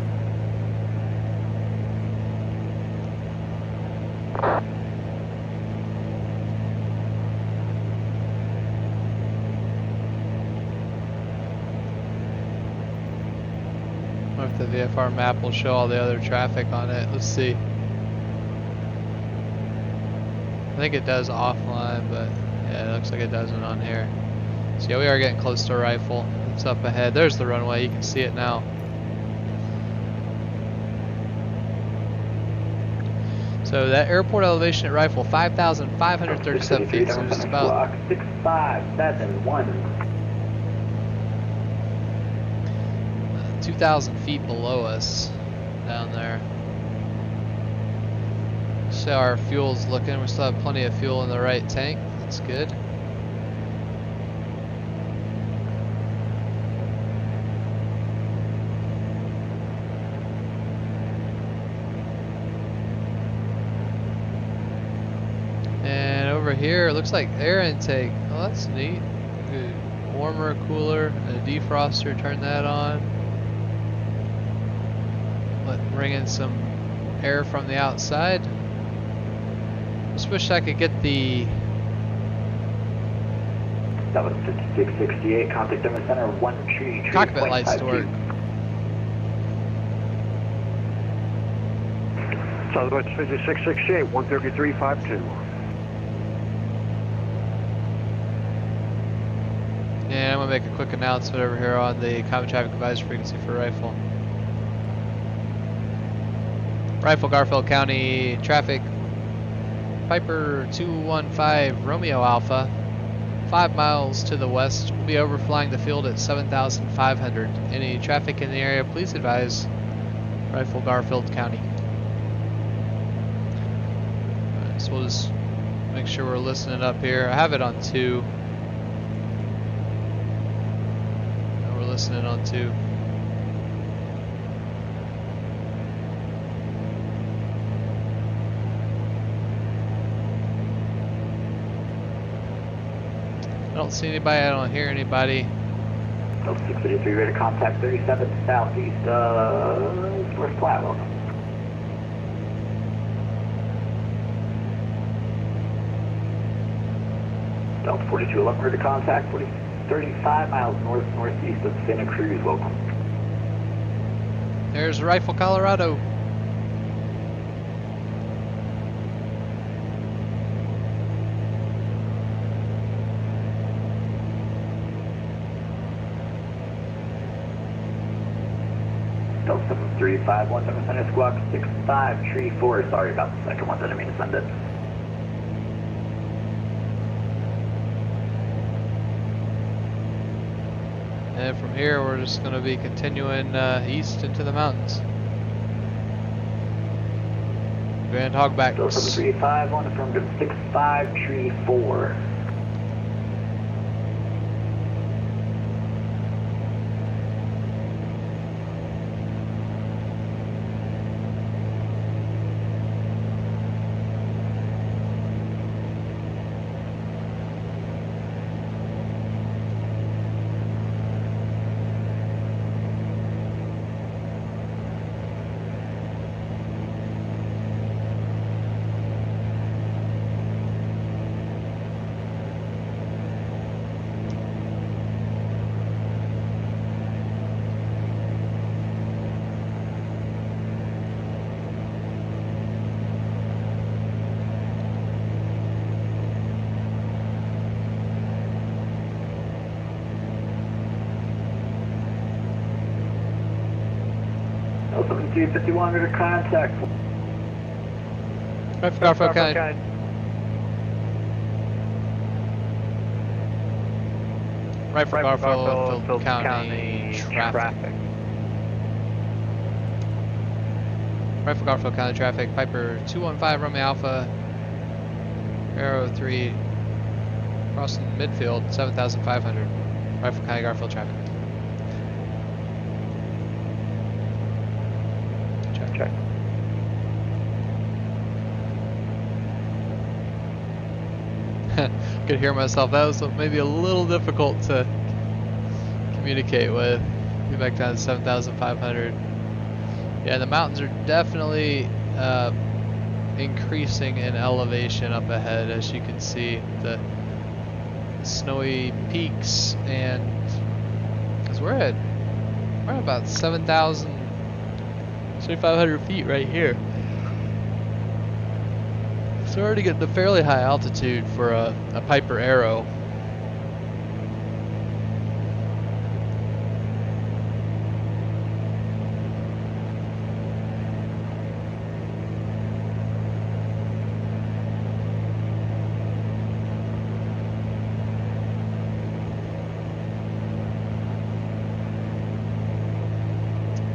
If the VFR map will show all the other traffic on it. Let's see. I think it does offline, but yeah, it looks like it doesn't on here. So yeah, we are getting close to Rifle. It's up ahead. There's the runway. You can see it now. So that airport elevation at Rifle, 5,537 feet. So just about 6571. 2,000 feet below us down there. See how our fuel's looking. We still have plenty of fuel in the right tank. That's good. And over here, it looks like air intake. Oh, that's neat. Good. Warmer, cooler, and a defroster. Turn that on. Bring in some air from the outside. Just wish I could get the... That was 5668, contact Denver Center, 1 tree. cockpit lights to work. Southwest 5668, 133.52. And I'm going to make a quick announcement over here on the common traffic advisory frequency for Rifle. Rifle, Garfield County traffic. Piper 215 Romeo Alpha, 5 miles to the west, will be overflying the field at 7,500. Any traffic in the area, please advise Rifle, Garfield County. Alright, so we'll just make sure we're listening up here. I have it on 2. And we're listening on 2. I don't see anybody, I don't hear anybody. Delta 653, ready to contact 37 southeast, North Platte, welcome. Delta 4211, ready to contact 35 miles northeast of Santa Cruz, welcome. There's Rifle, Colorado. Delta 7351, Center Squawk 65, Tree 4. Sorry about the second one, didn't mean to send it. And from here, we're just going to be continuing east into the mountains. Grand Hogbacks. Delta 7351, affirmative 65, Tree 4. Delta 7351, ready to contact. Rifle, Garfield County. Rifle, Garfield County traffic. Rifle, Garfield County traffic. Piper 215 Romeo Alpha, Arrow 3, crossing midfield, 7,500. Rifle County, Garfield traffic. Check. Could hear myself. That was maybe a little difficult to communicate with. Get back down to 7,500. Yeah, the mountains are definitely increasing in elevation up ahead, as you can see. The snowy peaks, and because we're at about 7,500 feet right here. So we're already getting a fairly high altitude for a Piper Arrow.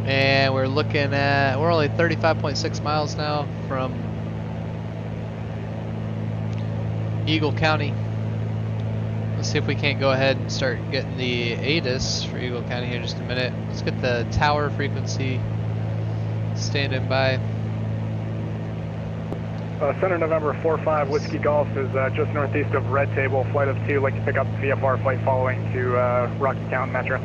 And we're looking at, we're only 35.6 miles now from Eagle County. Let's see if we can't go ahead and start getting the ATIS for Eagle County here in just a minute. Let's get the tower frequency standing by. Center November 45 Whiskey Golf is just northeast of Red Table, flight of 2, like to pick up VFR flight following to Rocky Town Metro.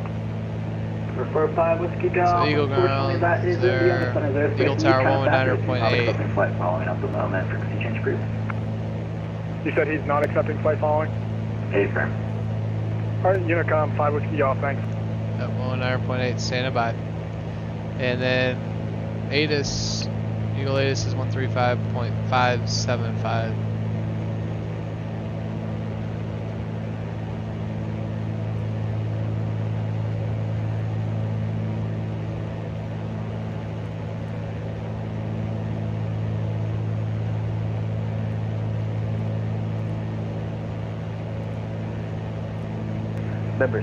45 Whiskey Golf. So Eagle ground there. Eagle Tower 119.8. Flight following up the moment, frequency change, please. You said he's not accepting flight following? Affirm. Alright, Unicom, 5 Whiskey Golf, thanks. At 109.8, standing by. And then ATIS, Eagle ATIS is 135.575. Number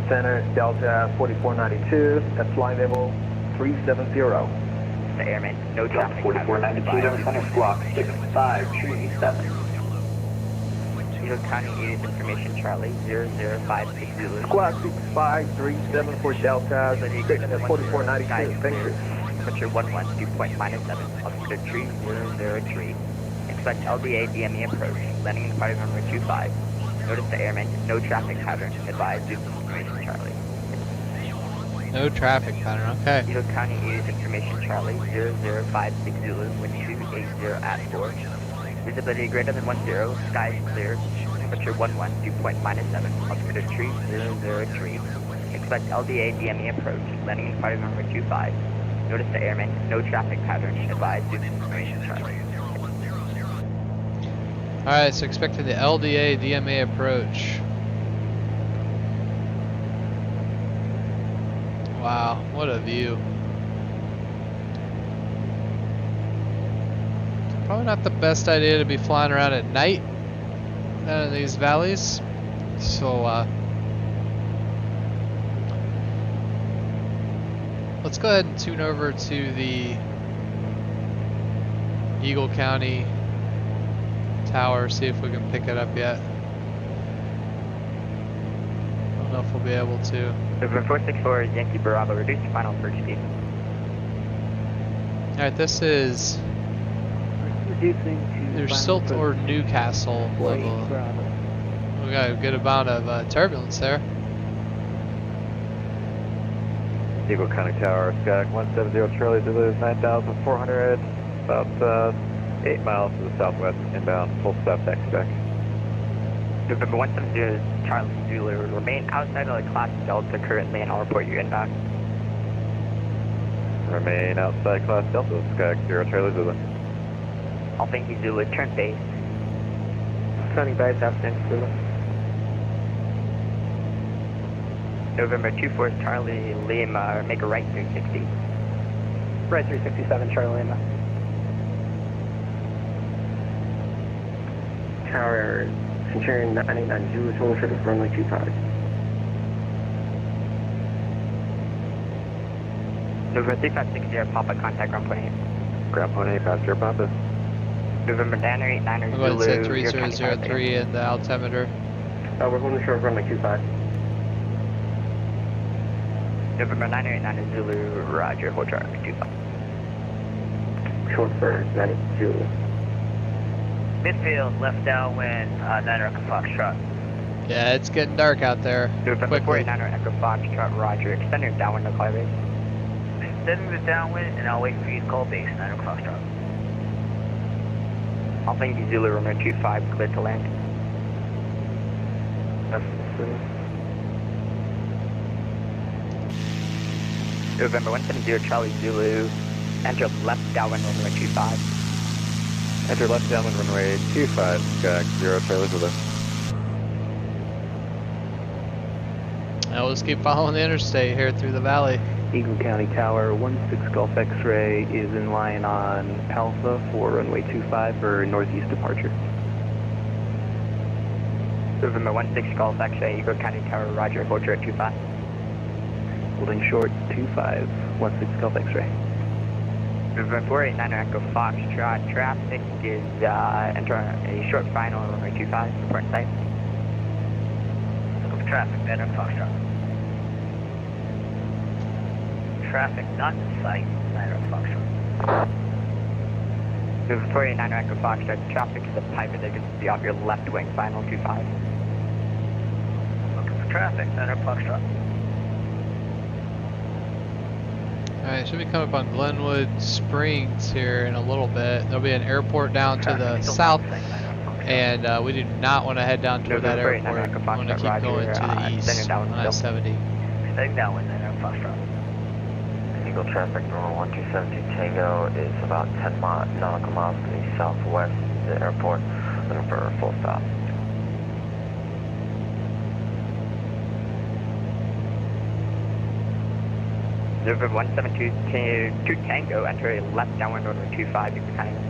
Center Delta 4492, that's flight level 370. The airman, no traffic. 4492, Denver Center, squawk 6537. Eagle County ATIS information, Charlie 0056 Zulu. Squawk 6537 for Delta 4492, thank you. Temperature 11, dew point -7, altitude 3003. Expect LDA DME approach, landing in flight number 25. Notice the airman, no traffic pattern, advise due information, Charlie. No traffic pattern, okay. Eagle County ATIS information, Charlie 0056 Zulu, wind 280 at 4. Visibility greater than 10, sky is clear. Temperature 11, dew point -7, altitude 3003. Expect LDA DME approach, landing in flight number 25. Notice the airman, no traffic pattern, advise due information, Charlie. Alright, so expecting the LDA DMA approach. Wow, what a view. Probably not the best idea to be flying around at night in these valleys. So, let's go ahead and tune over to the Eagle County tower, see if we can pick it up yet. I don't know if we'll be able to. Over 464 Yankee Bravo, reduce final approach speed. Alright, this is either Silt or Newcastle level. We got a good amount of turbulence there. Eagle County Tower, Skag 170 Charlie Zulu, 9,400, about 8 miles to the southwest, inbound, full stop, taxi back. November 170 Charlie Zulu, remain outside of the class Delta currently, and I'll report you inbound. Remain outside class Delta, Skag 0 Charlie Zulu. I'll thank you, Zulu, turn base. Sunny base, afternoon, Zulu. November 24 Charlie Lima, make a right 360. Right 367, Charlie Lima. Tower, Centurion 989 Zulu, total trip of runway 25. November 3560 Papa, contact ground point 8. Ground point 8, passenger Papa. November 989 We're going to Zulu, set 3003 in the altimeter. We're holding short of runway 25. November 989 Zulu, roger, hold short, 25. Short for 90 Zulu. Midfield, left downwind, 9 Echo Foxtrot. Yeah, it's getting dark out there. November 49 Echo Foxtrot, roger, extend your downwind to call base. Extending the downwind, and I'll wait for you to call base, 9 Echo Foxtrot. I'll thank you, Zulu, runway 25, clear to land. November 170 Charlie Zulu, enter left downwind runway 25. Enter left downwind runway 25, Skag 0 Charlie Zulu. Now let's keep following the interstate here through the valley. Eagle County Tower, 16 Gulf X-ray is in line on Alpha for runway 25 for northeast departure. November 16 Gulf X-ray, Eagle County Tower, roger, hold short 25. Holding short 25, 16 Gulf X-ray. November 489 Echo Foxtrot, traffic is entering a short final on runway 25, report in sight. Traffic, Echo Foxtrot. Traffic not in sight, Echo Foxtrot. November 489 Echo Foxtrot, traffic is a pipe that gets to be off your left wing, final 25. Looking for traffic, Echo Foxtrot. Alright, should be coming up on Glenwood Springs here in a little bit. There'll be an airport down to the south And we do not want to head down toward that November 89 airport. Echo We want to Foxtrot, keep going Roger, to the east sending down on still. I-70. Staying downwind, then Foxtrot. Eagle traffic number 1272 Tango is about 10 nautical miles to the southwest of the airport, looking for a full stop. November 172 Tango, enter a left downwind runway 25, you can kind of.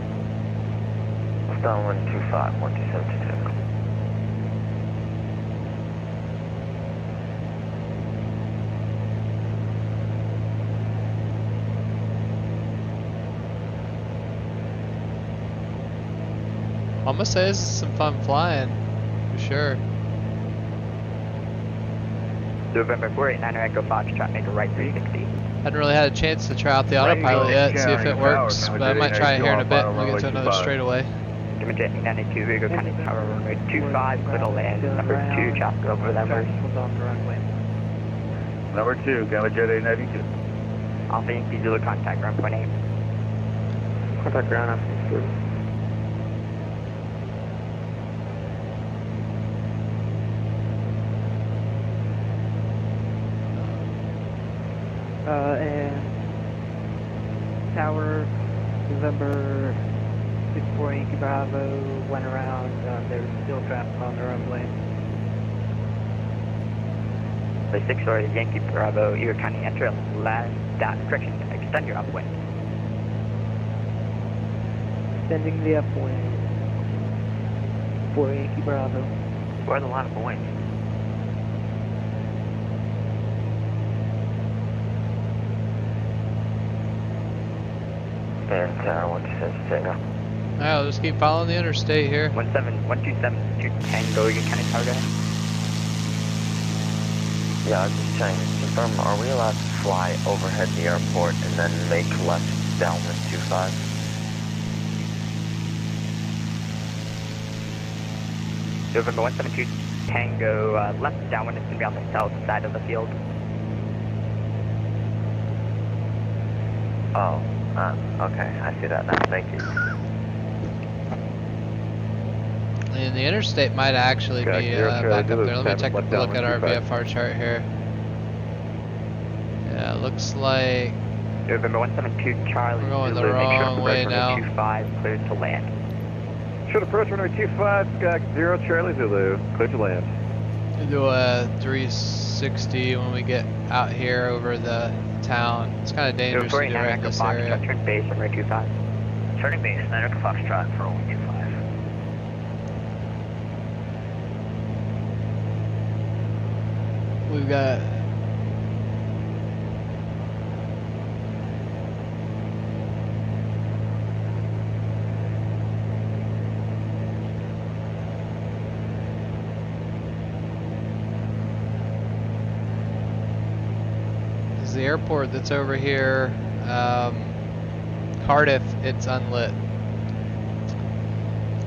Downwind 25, 1272. I'm gonna say this is some fun flying, for sure. November 489 Echo Foxtrot, make a right 360. Hadn't really had a chance to try out the autopilot yet, see if it works, but I might try it here in a bit when we get to another straightaway. Jet 92, Vigo County Tower, runway 25, clear to land. Number 2, traffic over numbers. Number 2, Gamma Jet 892. Alpha Yankee Zulu, contact ground point 8. Contact ground after. And Tower, November 64 Yankee Bravo, went around, there's still traffic on the runway. The 6 or Yankee Bravo, Eagle County, enter left, correction, extend your upwind. Extending the upwind. 4 Yankee Bravo. Where's the line of wind? And Tower 1272 Tango. Alright, we'll just keep following the interstate here. 172 Tango, Eagle County Tower, go ahead. Yeah, I was just trying to confirm, are we allowed to fly overhead the airport and then make left downwind 25? November 172 Tango, left downwind is going to be on the south side of the field. Oh, okay, I see that now, thank you. And the interstate might actually be back up there. Let me take a look at our VFR chart here. Yeah, looks like November 172 Charlie, we're going the Zulu, make sure wrong way now. 25, cleared to land. Should approach runway 25, Skag 0 Charlie Zulu, clear to land. We'll do a 360 when we get out here over the town. It's kind of dangerous to do right in this area. Turn base, runway 25. Turning base, 9 Echo Foxtrot for 125. We've got this is the airport that's over here. Cardiff, it's unlit.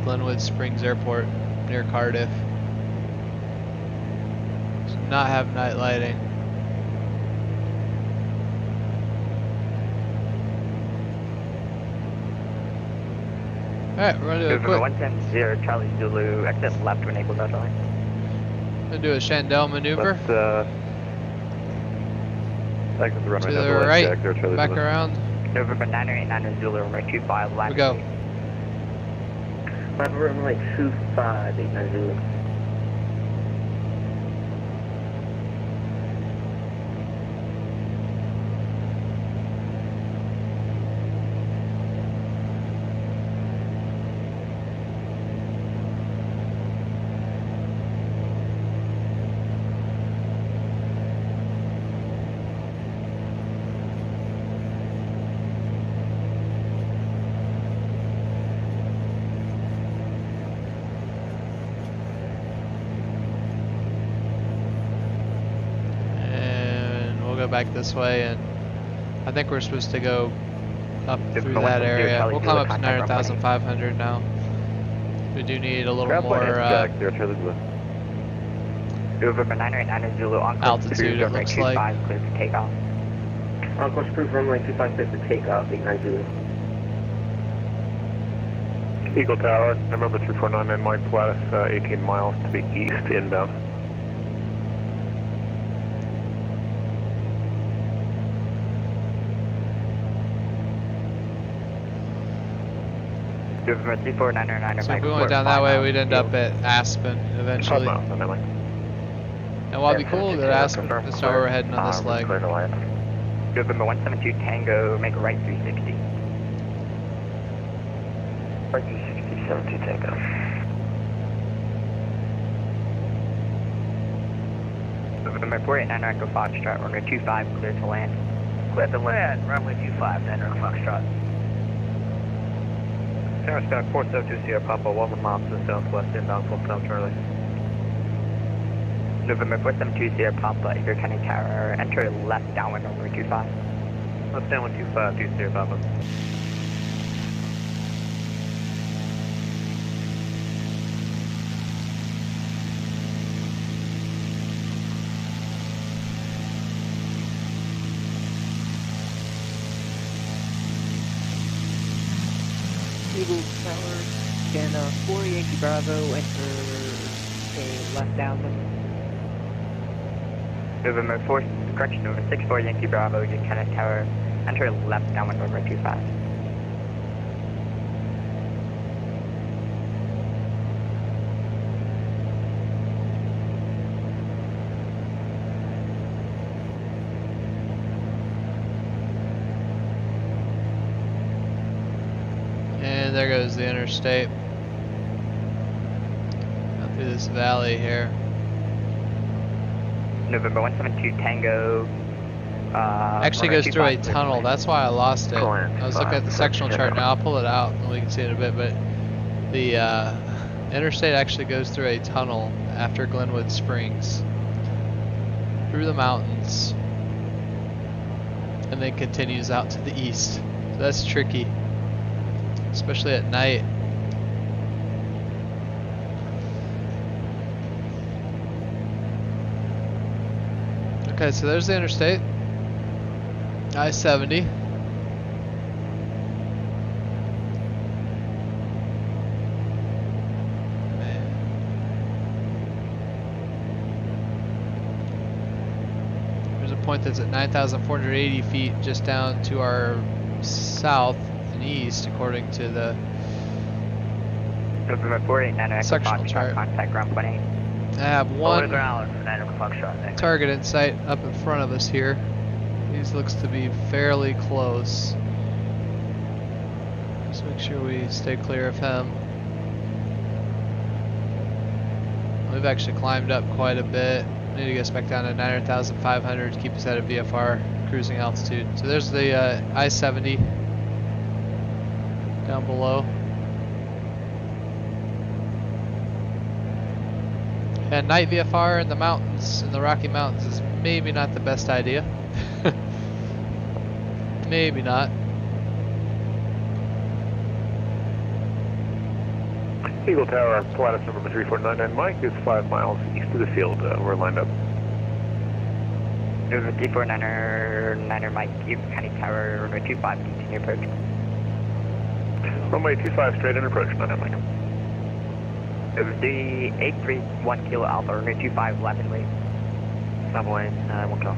Glenwood Springs Airport near Cardiff. Not have night lighting. Alright, we're gonna do a quick. 110 Charlie Zulu, exit left to enable Delta line. Gonna do a Chandelle maneuver. Exit the runway To the number right, Skag 0 Charlie back Zulu. around. November 989 Zulu, runway 25, line. We go. Runway 25, 89 Zulu. Back this way, and I think we're supposed to go up through that area. We'll climb up to 9,500 now. We do need a little more November 989 Zulu, altitude, it looks like. Clear for takeoff. Course approved runway 25 clear for takeoff, 89 Zulu. Eagle Tower, November 3499, Mike Plattis, 18 miles to the east inbound. November 3499, So if we went down that way, we'd end up at Aspen eventually. 5 miles on that line. And while it'd be cool to Aspen, that's not where we're heading on this leg. November 172 Tango, make a right 360. Right 360, 72 Tango. November 489 Echo Foxtrot, runway 25, clear to land. Clear to land, runway 25, Niner Foxtrot. Tower Sky 472 Sierra Papa, 1 mile to the southwest, inbound full South Charlie. November 472 Sierra Papa, Eagle County Tower, enter left downwind runway 25. Left downwind 25, 2 Sierra Papa. Eagle Tower, can 4 Yankee Bravo enter a left downwind? November 64 Yankee Bravo, Eagle County Tower, enter left downwind runway 25. And there goes the interstate. Up through this valley here. November 172 Tango. Actually goes through a tunnel. That's why I lost it. I was looking at the sectional chart now. I'll pull it out and we can see it in a bit. But the interstate actually goes through a tunnel after Glenwood Springs, through the mountains, and then continues out to the east. So that's tricky, especially at night. Okay, so there's the interstate, I-70. There's a point that's at 9,480 feet just down to our south and east, according to the November 489 sectional chart. Contact ground 28. I have one Foxtrot, target in sight up in front of us here. These looks to be fairly close. Just make sure we stay clear of him. We've actually climbed up quite a bit. Need to get us back down to 9,500 to keep us at a VFR cruising altitude. So there's the I-70 down below. And night VFR in the mountains, in the Rocky Mountains, is maybe not the best idea. Maybe not. Eagle Tower, Plattis, November 3499, Mike is 5 miles east of the field. We're lined up. November 3499 Mike, Eagle County Tower, runway 25, continue approach. Runway 25, straight in approach, 99 Mike. November 3831 Kilo Alpha, runway 25, left and wait. Subway, 1 kill.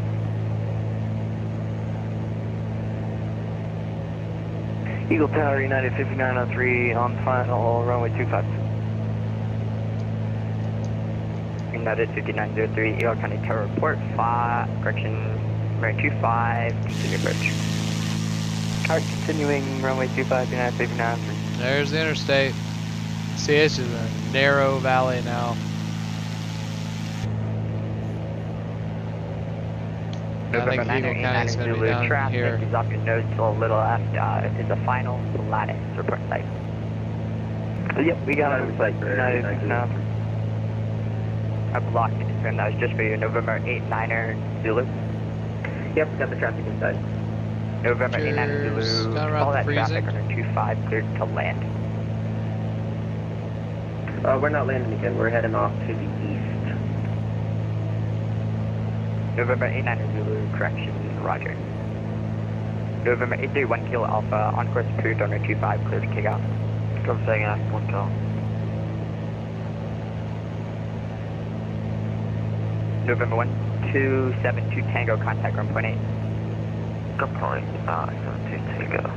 Eagle Tower, United 5903 on final, runway 25. United 5903, Eagle County Tower, report 5, correction, runway 25, continue approach. Alright, continuing runway 25, United 5903. There's the interstate. See, it's just a narrow valley now. I think Eagle County's going to be down traffic here. is off your nose to a little left. Is a final Lattice report site. Yep, we got it. Like United 5903. I blocked it, and that was just for you. November 89er Zulu. Yep, got the traffic inside. November 89er Cheers. Zulu. Down around All that freezing. traffic under 25 cleared to land. We're not landing again, we're heading off to the east. November 89er Zulu, correction, roger. November 831 Kilo Alpha, on course approved, runway 25, clear to kick off. Come saying ask 1 call. November 1272 Tango, contact ground point 8. Good point, 72 Tango.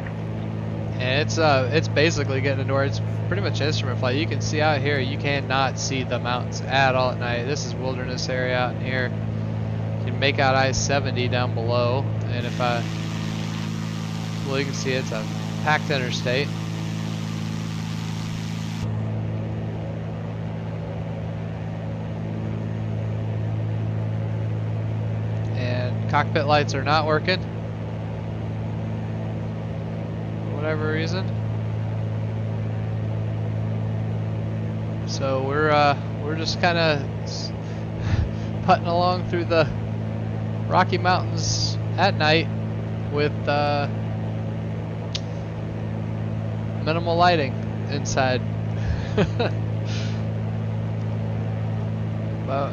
And it's basically getting into where it's pretty much instrument flight. You can see out here, you cannot see the mountains at all at night. This is wilderness area out in here. You can make out I-70 down below, and if I, well, you can see it's a packed interstate. And cockpit lights are not working. Whatever reason. So we're just kind of putting along through the Rocky Mountains at night with minimal lighting inside. But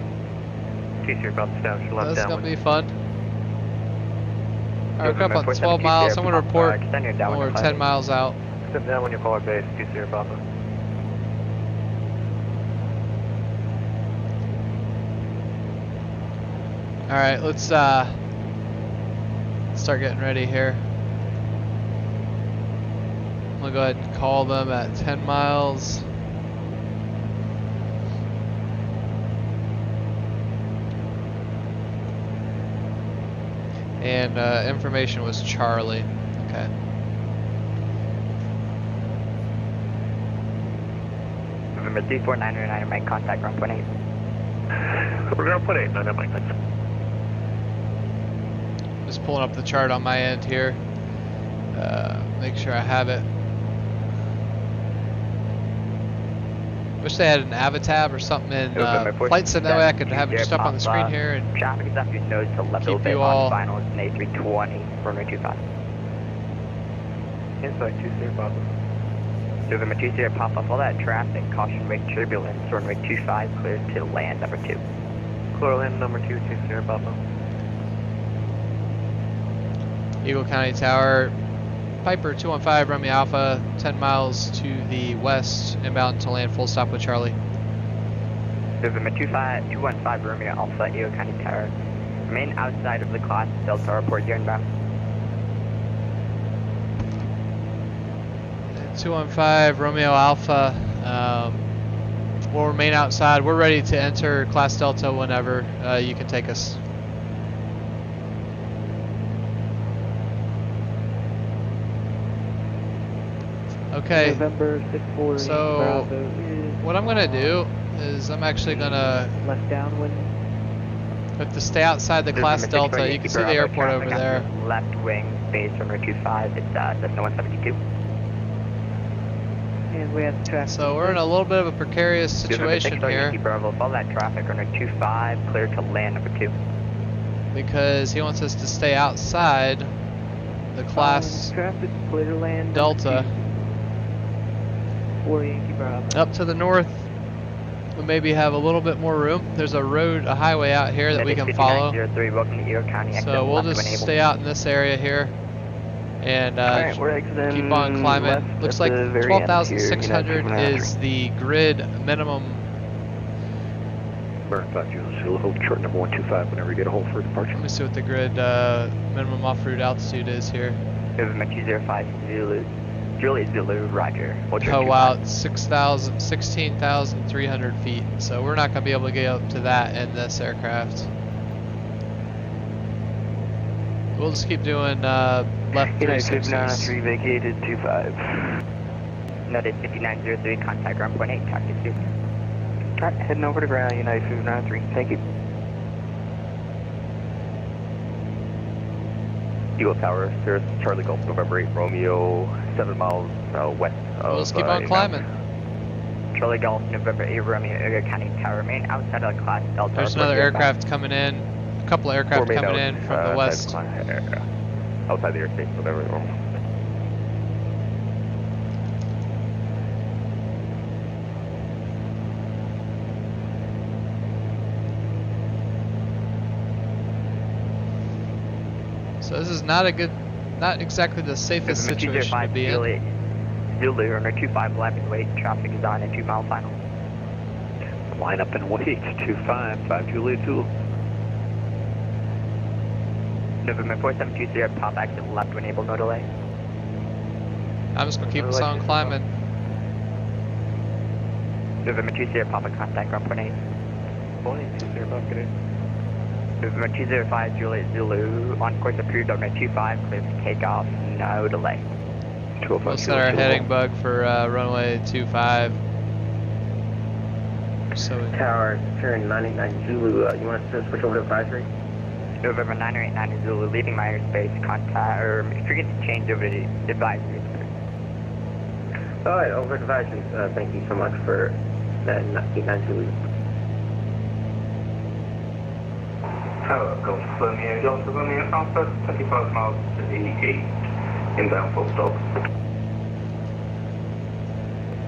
that's gonna be fun. Alright, we're up on 12 miles. I'm going to report when we're 10 miles out. Step down when you call our base, 20 Papa. Alright, let's start getting ready here. I'm going to go ahead and call them at 10 miles. And information was Charlie. Okay. November 34909, make contact ground point 8. We're going to put 8, 9 Mike. Just pulling up the chart on my end here. Make sure I have it. Wish they had an Avatab or something in flight sim, that way I could have it just up on the screen here and traffic is up your nose to level keep you all. Final is an A320, runway 25. Inside 20 Papa. November 20 pop up all that traffic, caution wake turbulence, runway 25, clear to land number 2. Clear land number 2, 20 Papa. Eagle County Tower, Piper 215, Romeo Alpha, 10 miles to the west, inbound to land, full stop with Charlie. November 215, Romeo Alpha, Eagle County Tower. Remain outside of the class, Delta report your inbound. 215, Romeo Alpha, we'll remain outside. We're ready to enter Class Delta whenever you can take us. Okay, November 6-4, so Bravo what I'm gonna do is I'm actually gonna left downwind. have to stay outside the Class Delta. You can see the airport over there. Left wing, base runway 25, it's Cessna 172. And we have traffic. So we're in a little bit of a precarious situation here Bravo, follow that traffic, runway 25, clear to land number 2. because he wants us to stay outside the Class traffic, clear to land Delta. 4 Yankee Bravo. Up to the north, we maybe have a little bit more room. There's a road, a highway out here that we can follow. Welcome to Eagle County, So we'll just stay out in this area here and keep on climbing. Looks like 12,600 is the grid minimum. Burn 5 Jules, hold chart number 125 whenever you get a hold for departure. Let me see what the grid minimum off-route altitude is here. November 205 Zulu. Juliet Zulu, Roger. Oh wow, it's 16,300 feet. So we're not going to be able to get up to that in this aircraft. We'll just keep doing left 366. vacated 25. Noted 5903, contact ground point 8, talk to you. Alright, heading over to ground, United 593. Thank you. Eagle Tower, there's Charlie Golf, November 8, Romeo, 7 miles west of... We'll just keep on climbing. Charlie Golf, November 8, Romeo, Eagle County Tower, remain outside of the Class Delta. There's another aircraft coming in, a couple of aircraft coming in from the west. Outside the airspace, whatever. So this is not a good, not exactly the safest situation to be in. Zulu, runway 25, line and wait, traffic is on a 2 mile final. Line up and wait, 25, 5 Juliet Zulu. November 4720, top exit left when able, no delay. I'm just gonna keep us on climbing. November 20, Papa contact ground point 8. Point 20, Papa 8. November 205, Juliet Zulu, on course approved, runway 25, clear for takeoff, no delay. We'll set our heading bug for runway 25. So Tower, turn 989 Zulu, you want us to switch over to advisory? November 989 Zulu, leaving my airspace, contact, or frequency change over to advisory. Alright, over to advisory, thank you so much for that 989 Zulu. Tower, Golf Romeo, Alpha, 25 miles to the east, inbound full stop.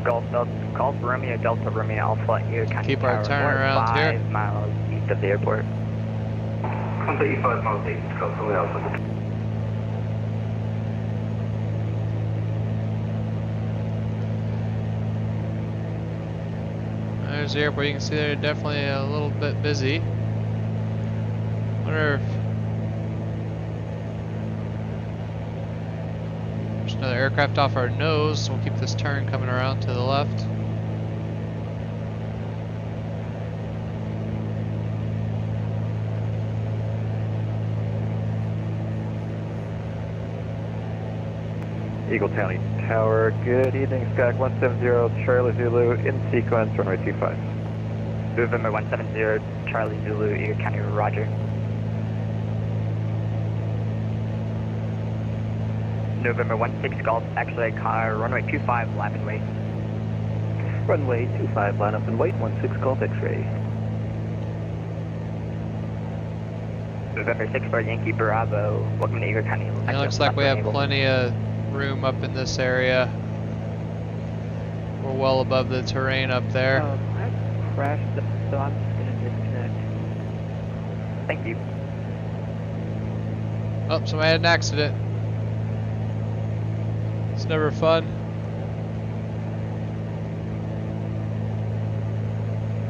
Golf Romeo, Delta Romeo, Alpha, Erie County keep our Tower, turn around 5 here. miles east of the airport. Contact 5 miles east, Golf Romeo, Alpha. There's the airport. You can see they're definitely a little bit busy. Wonder if there's another aircraft off our nose, so we'll keep this turn coming around to the left. Eagle County Tower, good evening, Skag 170, Charlie Zulu, in sequence, runway 25. November 170, Charlie Zulu, Erie County, roger. November 16 Golf, X-ray car, runway 25, line and wait. Runway 25, line up and wait, 16 Golf X-ray. November 6 for Yankee Bravo, welcome to Erie County. It looks like we have plenty of room up in this area. We're well above the terrain up there. I crashed, so I'm just gonna disconnect. Thank you. Oh, somebody had an accident. It's never fun.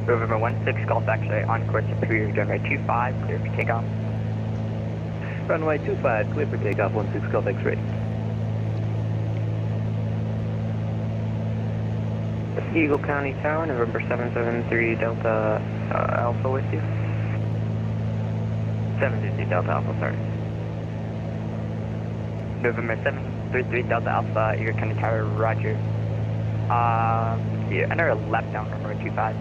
November 16 Golf X-ray, on course approved, runway 25, clear for takeoff. Runway 25, clear for takeoff, 16 Golf X-ray. Eagle County Tower, November 773 Delta Alpha with you. 733 Delta Alpha, sorry. November 733 Delta Alpha, Erie County Tower, roger. Yeah, enter a left down, runway 25.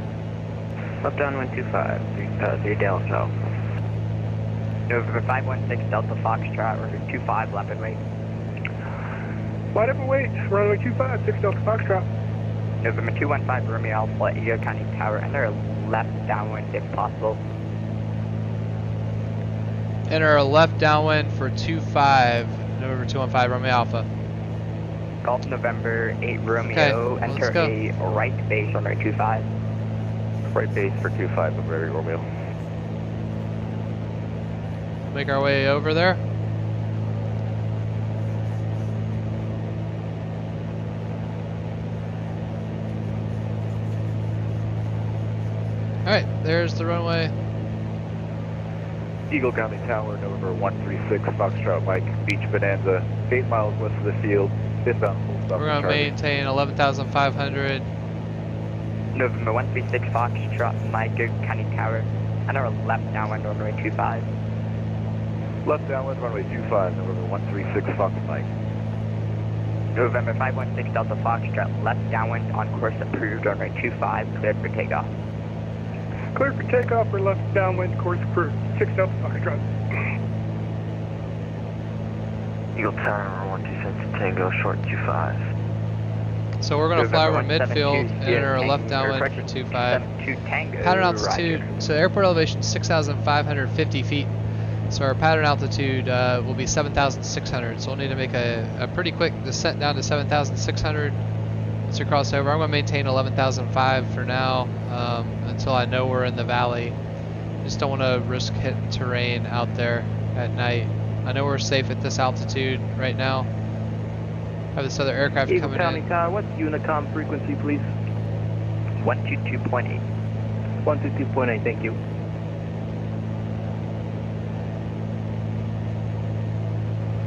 Left down 125, 3 Delta Alpha. November 516 Delta Foxtrot, runway 25, left and wait. Line up and wait, runway 25, 6 Delta Foxtrot. November 215 Romeo Alpha, Erie County Tower, enter a left downwind if possible. Enter a left downwind for 25, November 215 Romeo Alpha. Golf November 8 Romeo, Okay, enter a right base runway 25. Right base for 25, November Romeo. Make our way over there. Alright, there's the runway. Eagle County Tower, November 136, Foxtrot Mike, Beach Bonanza, 8 miles west of the field, inbound full stop. We're going to maintain 11,500. November 136 Foxtrot Mike, Erie County Tower, enter a left downwind runway 25. Left downwind, runway 25, November 136, Fox Mike. November 516 Delta Foxtrot, left downwind, on course approved, runway 25, cleared for takeoff. Clear for takeoff or left downwind, course approved, 6 Delta Foxtrot. Eagle Tower, 127 Tango, short 25. So we're going to fly over November midfield, 172, enter a left Tango, downwind for correction, 25. 72 Tango, Pattern altitude, roger. so airport elevation 6,550 feet. So our pattern altitude will be 7,600. So we'll need to make a pretty quick descent down to 7,600. Once we cross over, I'm going to maintain 11,005 for now until I know we're in the valley. Just don't want to risk hitting terrain out there at night. I know we're safe at this altitude right now. Have this other aircraft Eagle coming County in. Tower, what's Unicom frequency, please? 122.8. 122.8, thank you.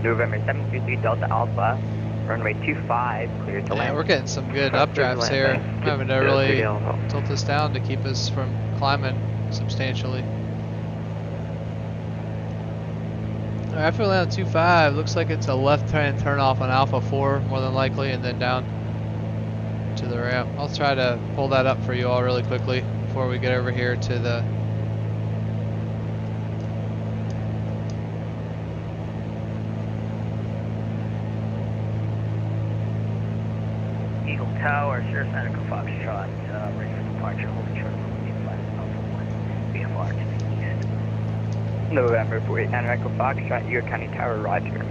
November 733 Delta Alpha, runway 25, clear to Yeah, land. we're getting some good updrafts here. I'm having to really tilt this down to keep us from climbing substantially. Alright, after we land on 25, looks like it's a left-hand turn off on Alpha 4, more than likely, and then down to the ramp. I'll try to pull that up for you all really quickly before we get over here to the Eagle Tower, Sierra Santa Cruz Foxtrot, ready for departure, holding short of Alpha 1, VFR to the east. November 49 Echo Foxtrot, Eagle County Tower, roger.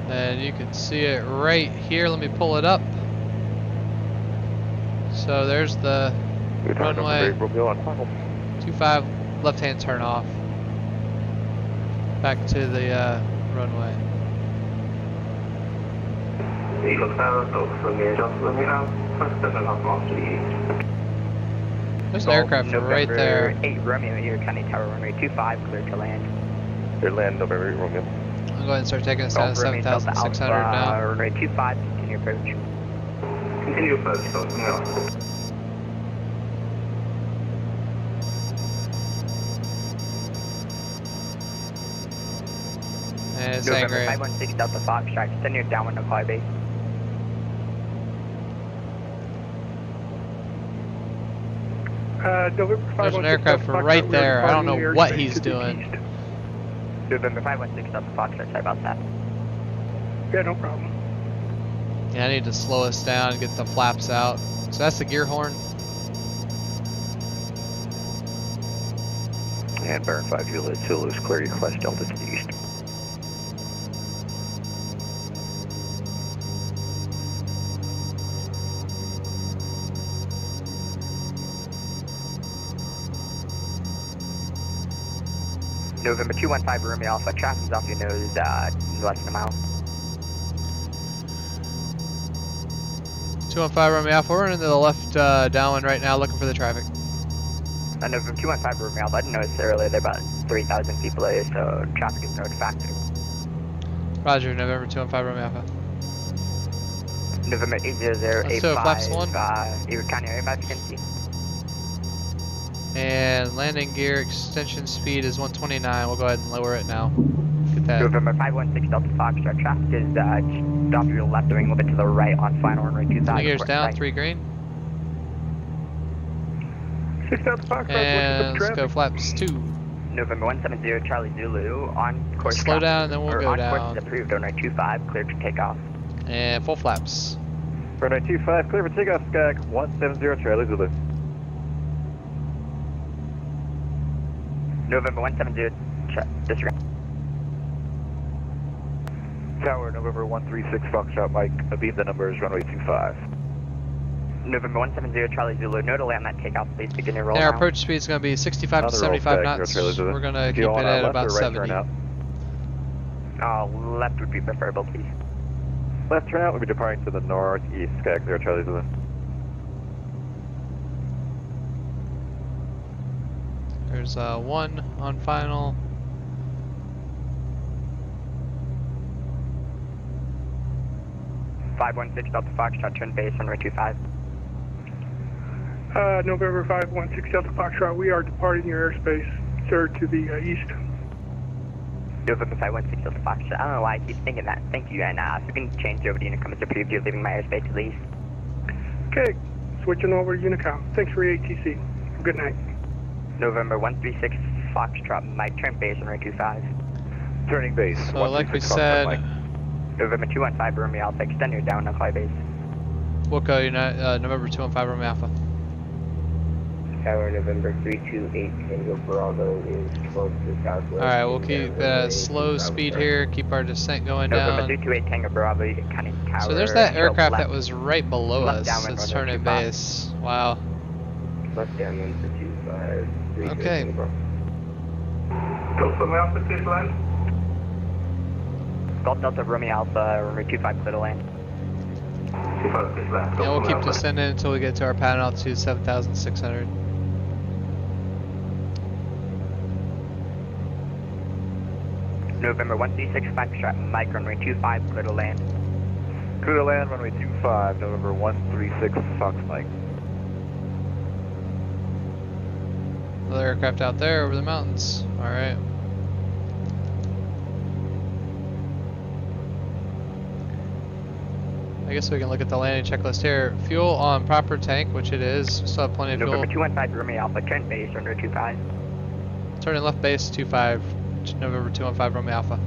and you can see it right here. Let me pull it up. So there's the runway 25 left-hand turn off. Back to the runway. There's an aircraft right there. 8 Romeo, Eagle County Tower, runway 25, clear to land. Clear land, November 8 Romeo. I'll go ahead and start taking us down to 7,600 now. Runway 25, continue approach. Continue approach, no. And it's November angry. 516 Delta Foxtrot, extend your downwind to fly base. There's an aircraft right there. I don't know what he's doing. November 516 Delta Foxtrot, sorry about that. Yeah, no problem. Yeah, I need to slow us down and get the flaps out. So that's the gear horn. And Baron 5 Juliet Zulu's clear your Quest Delta to the east. November 215 Romeo Alpha, traffic's off your nose, less than a mile. 215 Romeo Alpha, we're into the left downwind right now looking for the traffic. November 215 Romeo Alpha, I didn't notice earlier, there are about 3,000 people there, so traffic is no factor. Roger, November 215 Romeo Alpha. November 80085, So flaps 1. Eagle County area vacancy. And landing gear extension speed is 129. We'll go ahead and lower it now. Get that. November 516 Delta Foxtrot, traffic is just off your left, doing a little bit to the right on final runway 2000. Landing gears down, 3 green. 6 Delta Foxtrot, And let's go flaps 2. November 170 Charlie Zulu, on course. Slow down and then we'll go on down. course is approved, runway 25, clear to take off. And full flaps. Runway 25, clear for takeoff, Sky 170 Charlie Zulu. November 170, disregard. Tower, November 136 Foxtrot Mike, beam the numbers, runway 25. November 170 Charlie Zulu, no delay on that takeoff, please begin your roll And our now. approach speed is going to be 65 to On the roll, 75 Sky, knots. Charlie Zulu. We're going to If keep you it want at left about or right 70. turn out? Left would be preferable, please. Left turnout will be departing to the northeast, Sky clear Charlie Zulu. There's 1 on final. Five 116 Delta Foxtrot, turn base, runway 25. November 516 Delta Foxtrot, we are departing your airspace, sir, to the east. November 516 Delta Foxtrot, I don't know why I keep thinking that. Thank you, and if you can change over to Unicom as approved, you're leaving my airspace to the east. Okay, switching over to Unicom. Thanks for your ATC. Good night. November 136 Foxtrot, Mike, turn base, runway 25. Turning base. So like we said, November 215 Romeo Alpha, extend your down on fly base. we'll go November 215 Romeo Alpha. Tower, November 328 Tango Bravo is close to southwest. Alright, we'll keep slow speed here, keep our descent going November down. 328 Tango Bravo, County Tower. So there's that aircraft left, that was right below left us. downwind It's runway turning 25. base. Wow. Left downwind for 25. Okay. Delta Alpha, please land. Golf Delta Romeo Alpha, runway 25, clear to land. 25, please land. And we'll keep descending until we get to our pattern altitude 7,600. November 1365, strap Mike, runway 25, clear to land. Clear to land, runway 25, November 136, Fox Mike. Another aircraft out there over the mountains. Alright. I guess we can look at the landing checklist here. Fuel on proper tank, which it is. Still have plenty of fuel. November 215, Romeo Alpha, turn base, runway 25. Turning left base, 25. November 215, Romeo Alpha.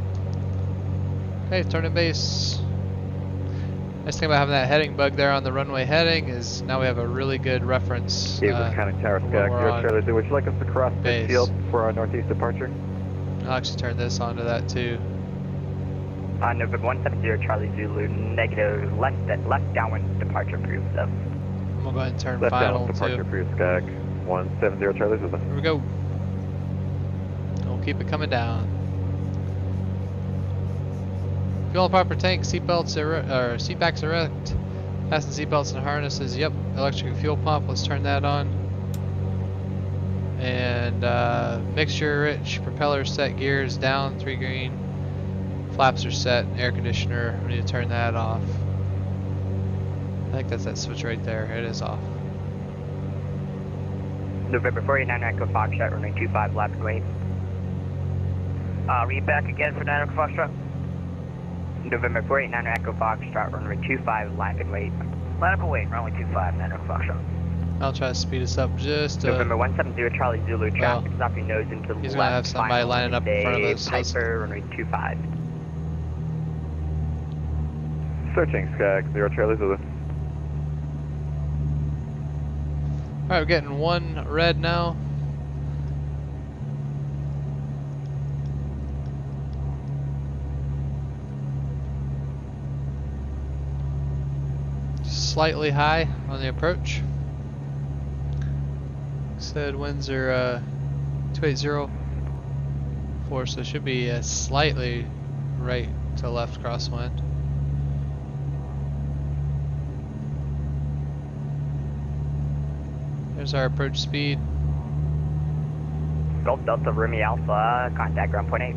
Okay, turning base. Nice thing about having that heading bug there on the runway heading is now we have a really good reference. Davis County Tower, Skag, 0 Charlie 2. Would you like us to cross midfield for our northeast departure? I'll actually turn this onto that too. November 170, Charlie Zulu, negative, left downwind departure approved, so. I'm gonna go ahead and turn left final downwind departure too. approved, Skag, 170, Charlie Zulu. Here we go. We'll keep it coming down. Fuel proper tank, seatbelts or seatbacks erect. Fasten seatbelts and harnesses. Yep, electric fuel pump. Let's turn that on. And mixture rich. Propeller set. Gears down. 3 green. Flaps are set. Air conditioner. We need to turn that off. I think that's that switch right there. It is off. November 49, Echo Foxtrot, runway 25, left and wait. Read back again for 9 Echo Foxtrot. November 49, Echo Foxtrot, runway 25, land and wait. Line up and wait, runway 25, 9 Echo Foxtrot. I'll try to speed us up just November 170, Charlie Zulu, traffic stop your nose into the left. He's gonna have somebody lining up in front of us. Piper, runway 25. Searching, Skag, 0 Charlie Zulu. Alright, we're getting 1 red now. Slightly high on the approach. Said winds are 280 so it should be slightly right to left crosswind. There's our approach speed. Golf Delta Romeo Alpha, contact ground point 8.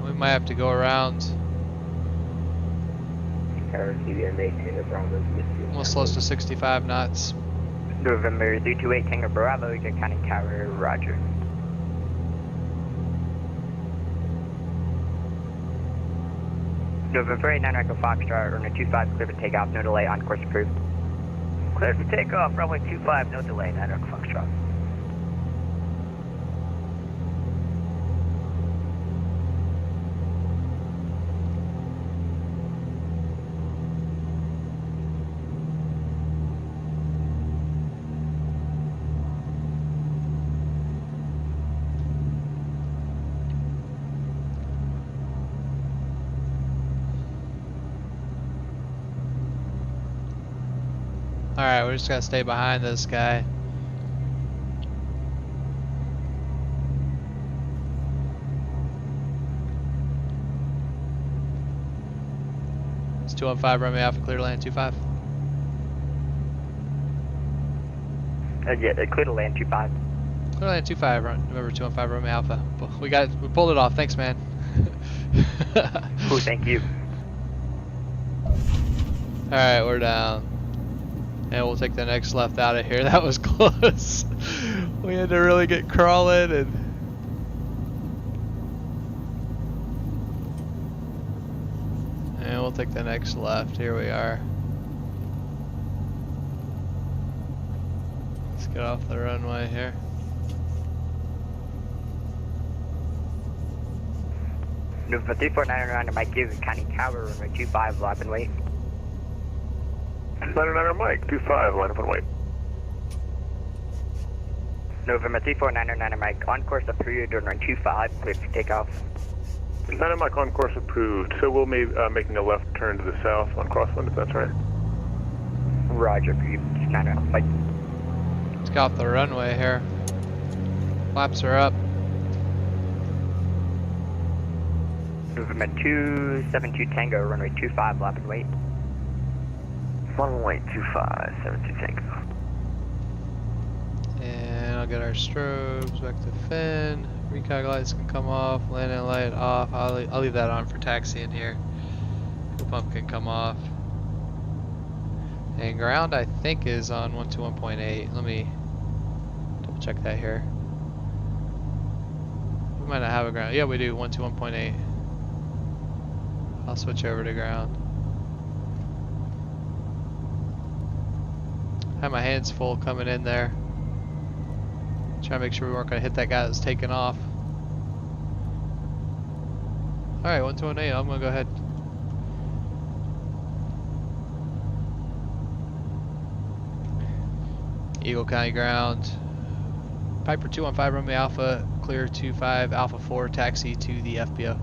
We might have to go around. Almost close to 65 knots. November 328 Tango Bravo, Eugene County Tower, roger. November 89 Echo Foxtrot, runway 25, clear for takeoff, no delay, on course approved. Clear for takeoff, runway 25, no delay, 9 Echo Foxtrot. Alright, we're just gonna stay behind this guy. It's 215 Romeo Alpha, clear to land 25. Yeah, clear to land 25. Clear to land 25, remember 215 Romeo Alpha. We pulled it off, thanks man. Cool, thank you. Alright, we're down. And we'll take the next left out of here. That was close. We had to really get crawling and we'll take the next left. Here we are. Let's get off the runway here. November 349 around to Mike Davis County Tower, runway 25, line up and wait. 99 Mike, 25, line up and wait. November 349 Mike, on course approved, runway 25, clear for takeoff. 9 Mike on course approved. So we'll be making a left turn to the south on crosswind, if that's right. Roger, you just kind of like. Let's get off the runway here. Flaps are up. Movement 272 Tango, runway 25, lap and wait. Runway 25, 72 Tango. And I'll get our strobes back to Finn. Recog lights can come off, landing light off. I'll leave that on for taxiing here. Fuel pump can come off. And ground I think is on 121.8. Let me double check that here. We might not have a ground. Yeah, we do, 121.8. I'll switch over to ground. I had my hands full coming in there. Trying to make sure we weren't going to hit that guy that was taking off. Alright, 128, I'm going to go ahead. Eagle County ground. Piper 215 Romeo Alpha, clear 25 Alpha 4, taxi to the FBO.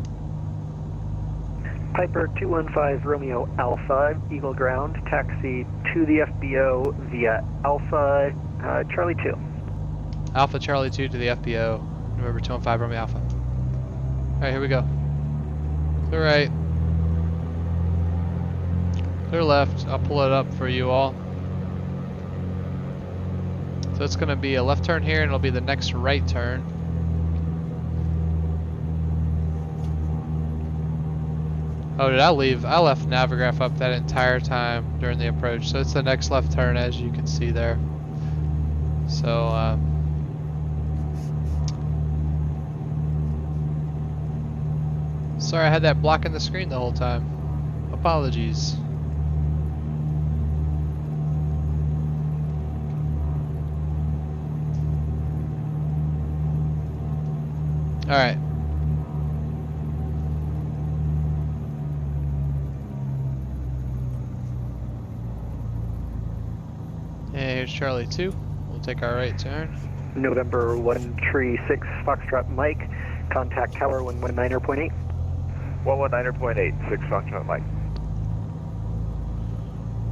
Piper 215 Romeo Alpha, Eagle ground, taxi to the FBO via Alpha Charlie 2. Alpha Charlie 2 to the FBO, November 215 Romeo Alpha. Alright, here we go. Clear right. Clear left. I'll pull it up for you all. So it's going to be a left turn here and it'll be the next right turn. Oh, did I leave? I left Navigraph up that entire time during the approach. So it's the next left turn as you can see there. So, sorry I had that blocking the screen the whole time. Apologies. Alright. And here's Charlie 2. We'll take our right turn. November 136 Foxtrot Mike, contact tower 119.8. 119.8, 6 Foxtrot Mike.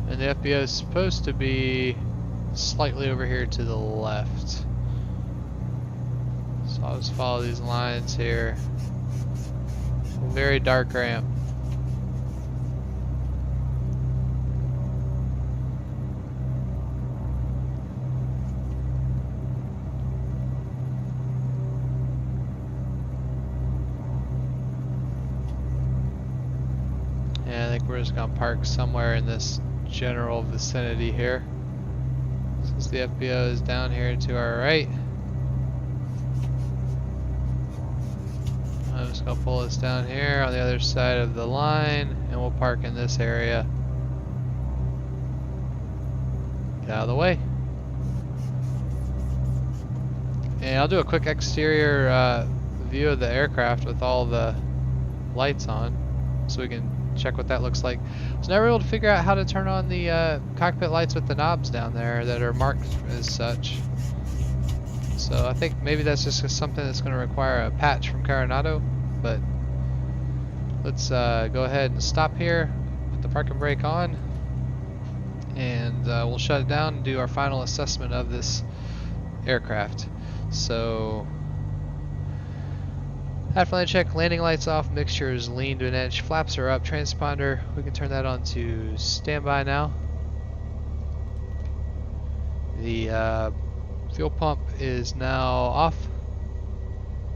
And the FBO is supposed to be slightly over here to the left. So I'll just follow these lines here. Very dark ramp. And I think we're just gonna park somewhere in this general vicinity here. Since the FBO is down here to our right. I'm just gonna pull this down here on the other side of the line and we'll park in this area. Get out of the way. And I'll do a quick exterior view of the aircraft with all the lights on so we can check what that looks like. I was never able to figure out how to turn on the cockpit lights with the knobs down there that are marked as such. So I think maybe that's just something that's going to require a patch from Coronado, but let's go ahead and stop here, put the parking brake on, and we'll shut it down and do our final assessment of this aircraft. So, at flight check, landing lights off, mixture is lean to an edge, flaps are up, transponder, we can turn that on to standby now. The fuel pump is now off,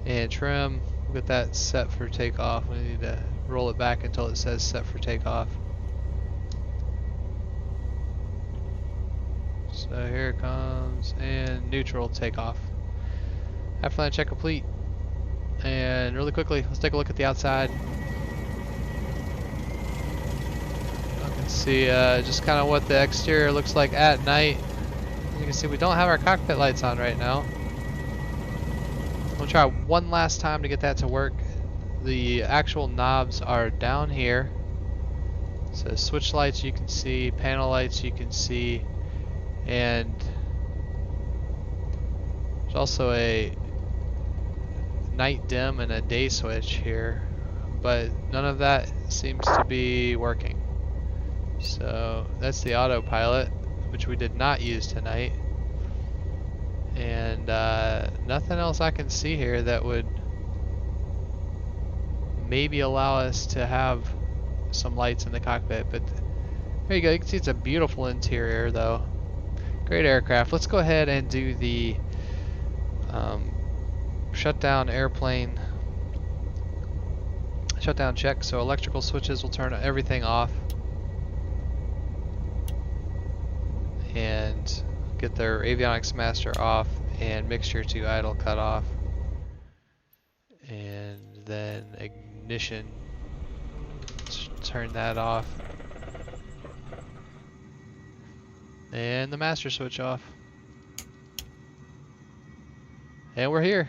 and trim, we'll get that set for takeoff. We need to roll it back until it says set for takeoff. So here it comes, and neutral takeoff. After land check complete. And really quickly, let's take a look at the outside. You can see just kind of what the exterior looks like at night. You can see we don't have our cockpit lights on right now. We'll try one last time to get that to work. The actual knobs are down here. So switch lights you can see, panel lights you can see, and there's also a night dim and a day switch here. but none of that seems to be working. So that's the autopilot, which we did not use tonight. And nothing else I can see here that would maybe allow us to have some lights in the cockpit. But there you go, you can see it's a beautiful interior though. Great aircraft. Let's go ahead and do the shutdown airplane shutdown check. So electrical switches will turn everything off and get their avionics master off and mixture to idle cut off, and then ignition, turn that off, and the master switch off, and we're here.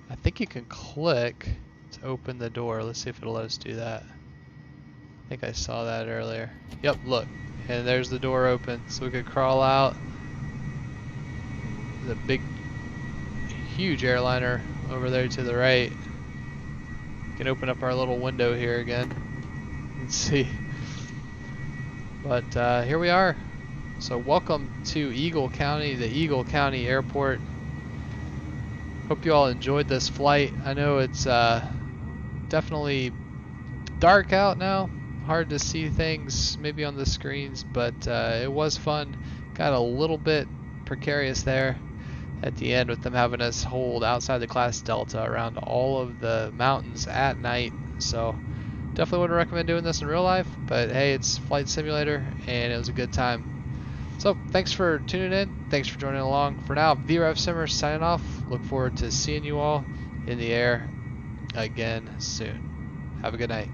I think you can click to open the door. Let's see if it'll let us do that. I think I saw that earlier. Yep, look. And there's the door open, so we could crawl out. The big, huge airliner over there to the right. We can open up our little window here again and see. But here we are. So welcome to Eagle County, the Eagle County Airport. Hope you all enjoyed this flight. I know it's definitely dark out now. Hard to see things maybe on the screens, but it was fun. Got a little bit precarious there at the end with them having us hold outside the class Delta around all of the mountains at night. So definitely wouldn't recommend doing this in real life, but hey, it's Flight Simulator and it was a good time. So thanks for tuning in. Thanks for joining along. For now, VREV Simmer signing off. Look forward to seeing you all in the air again soon. Have a good night.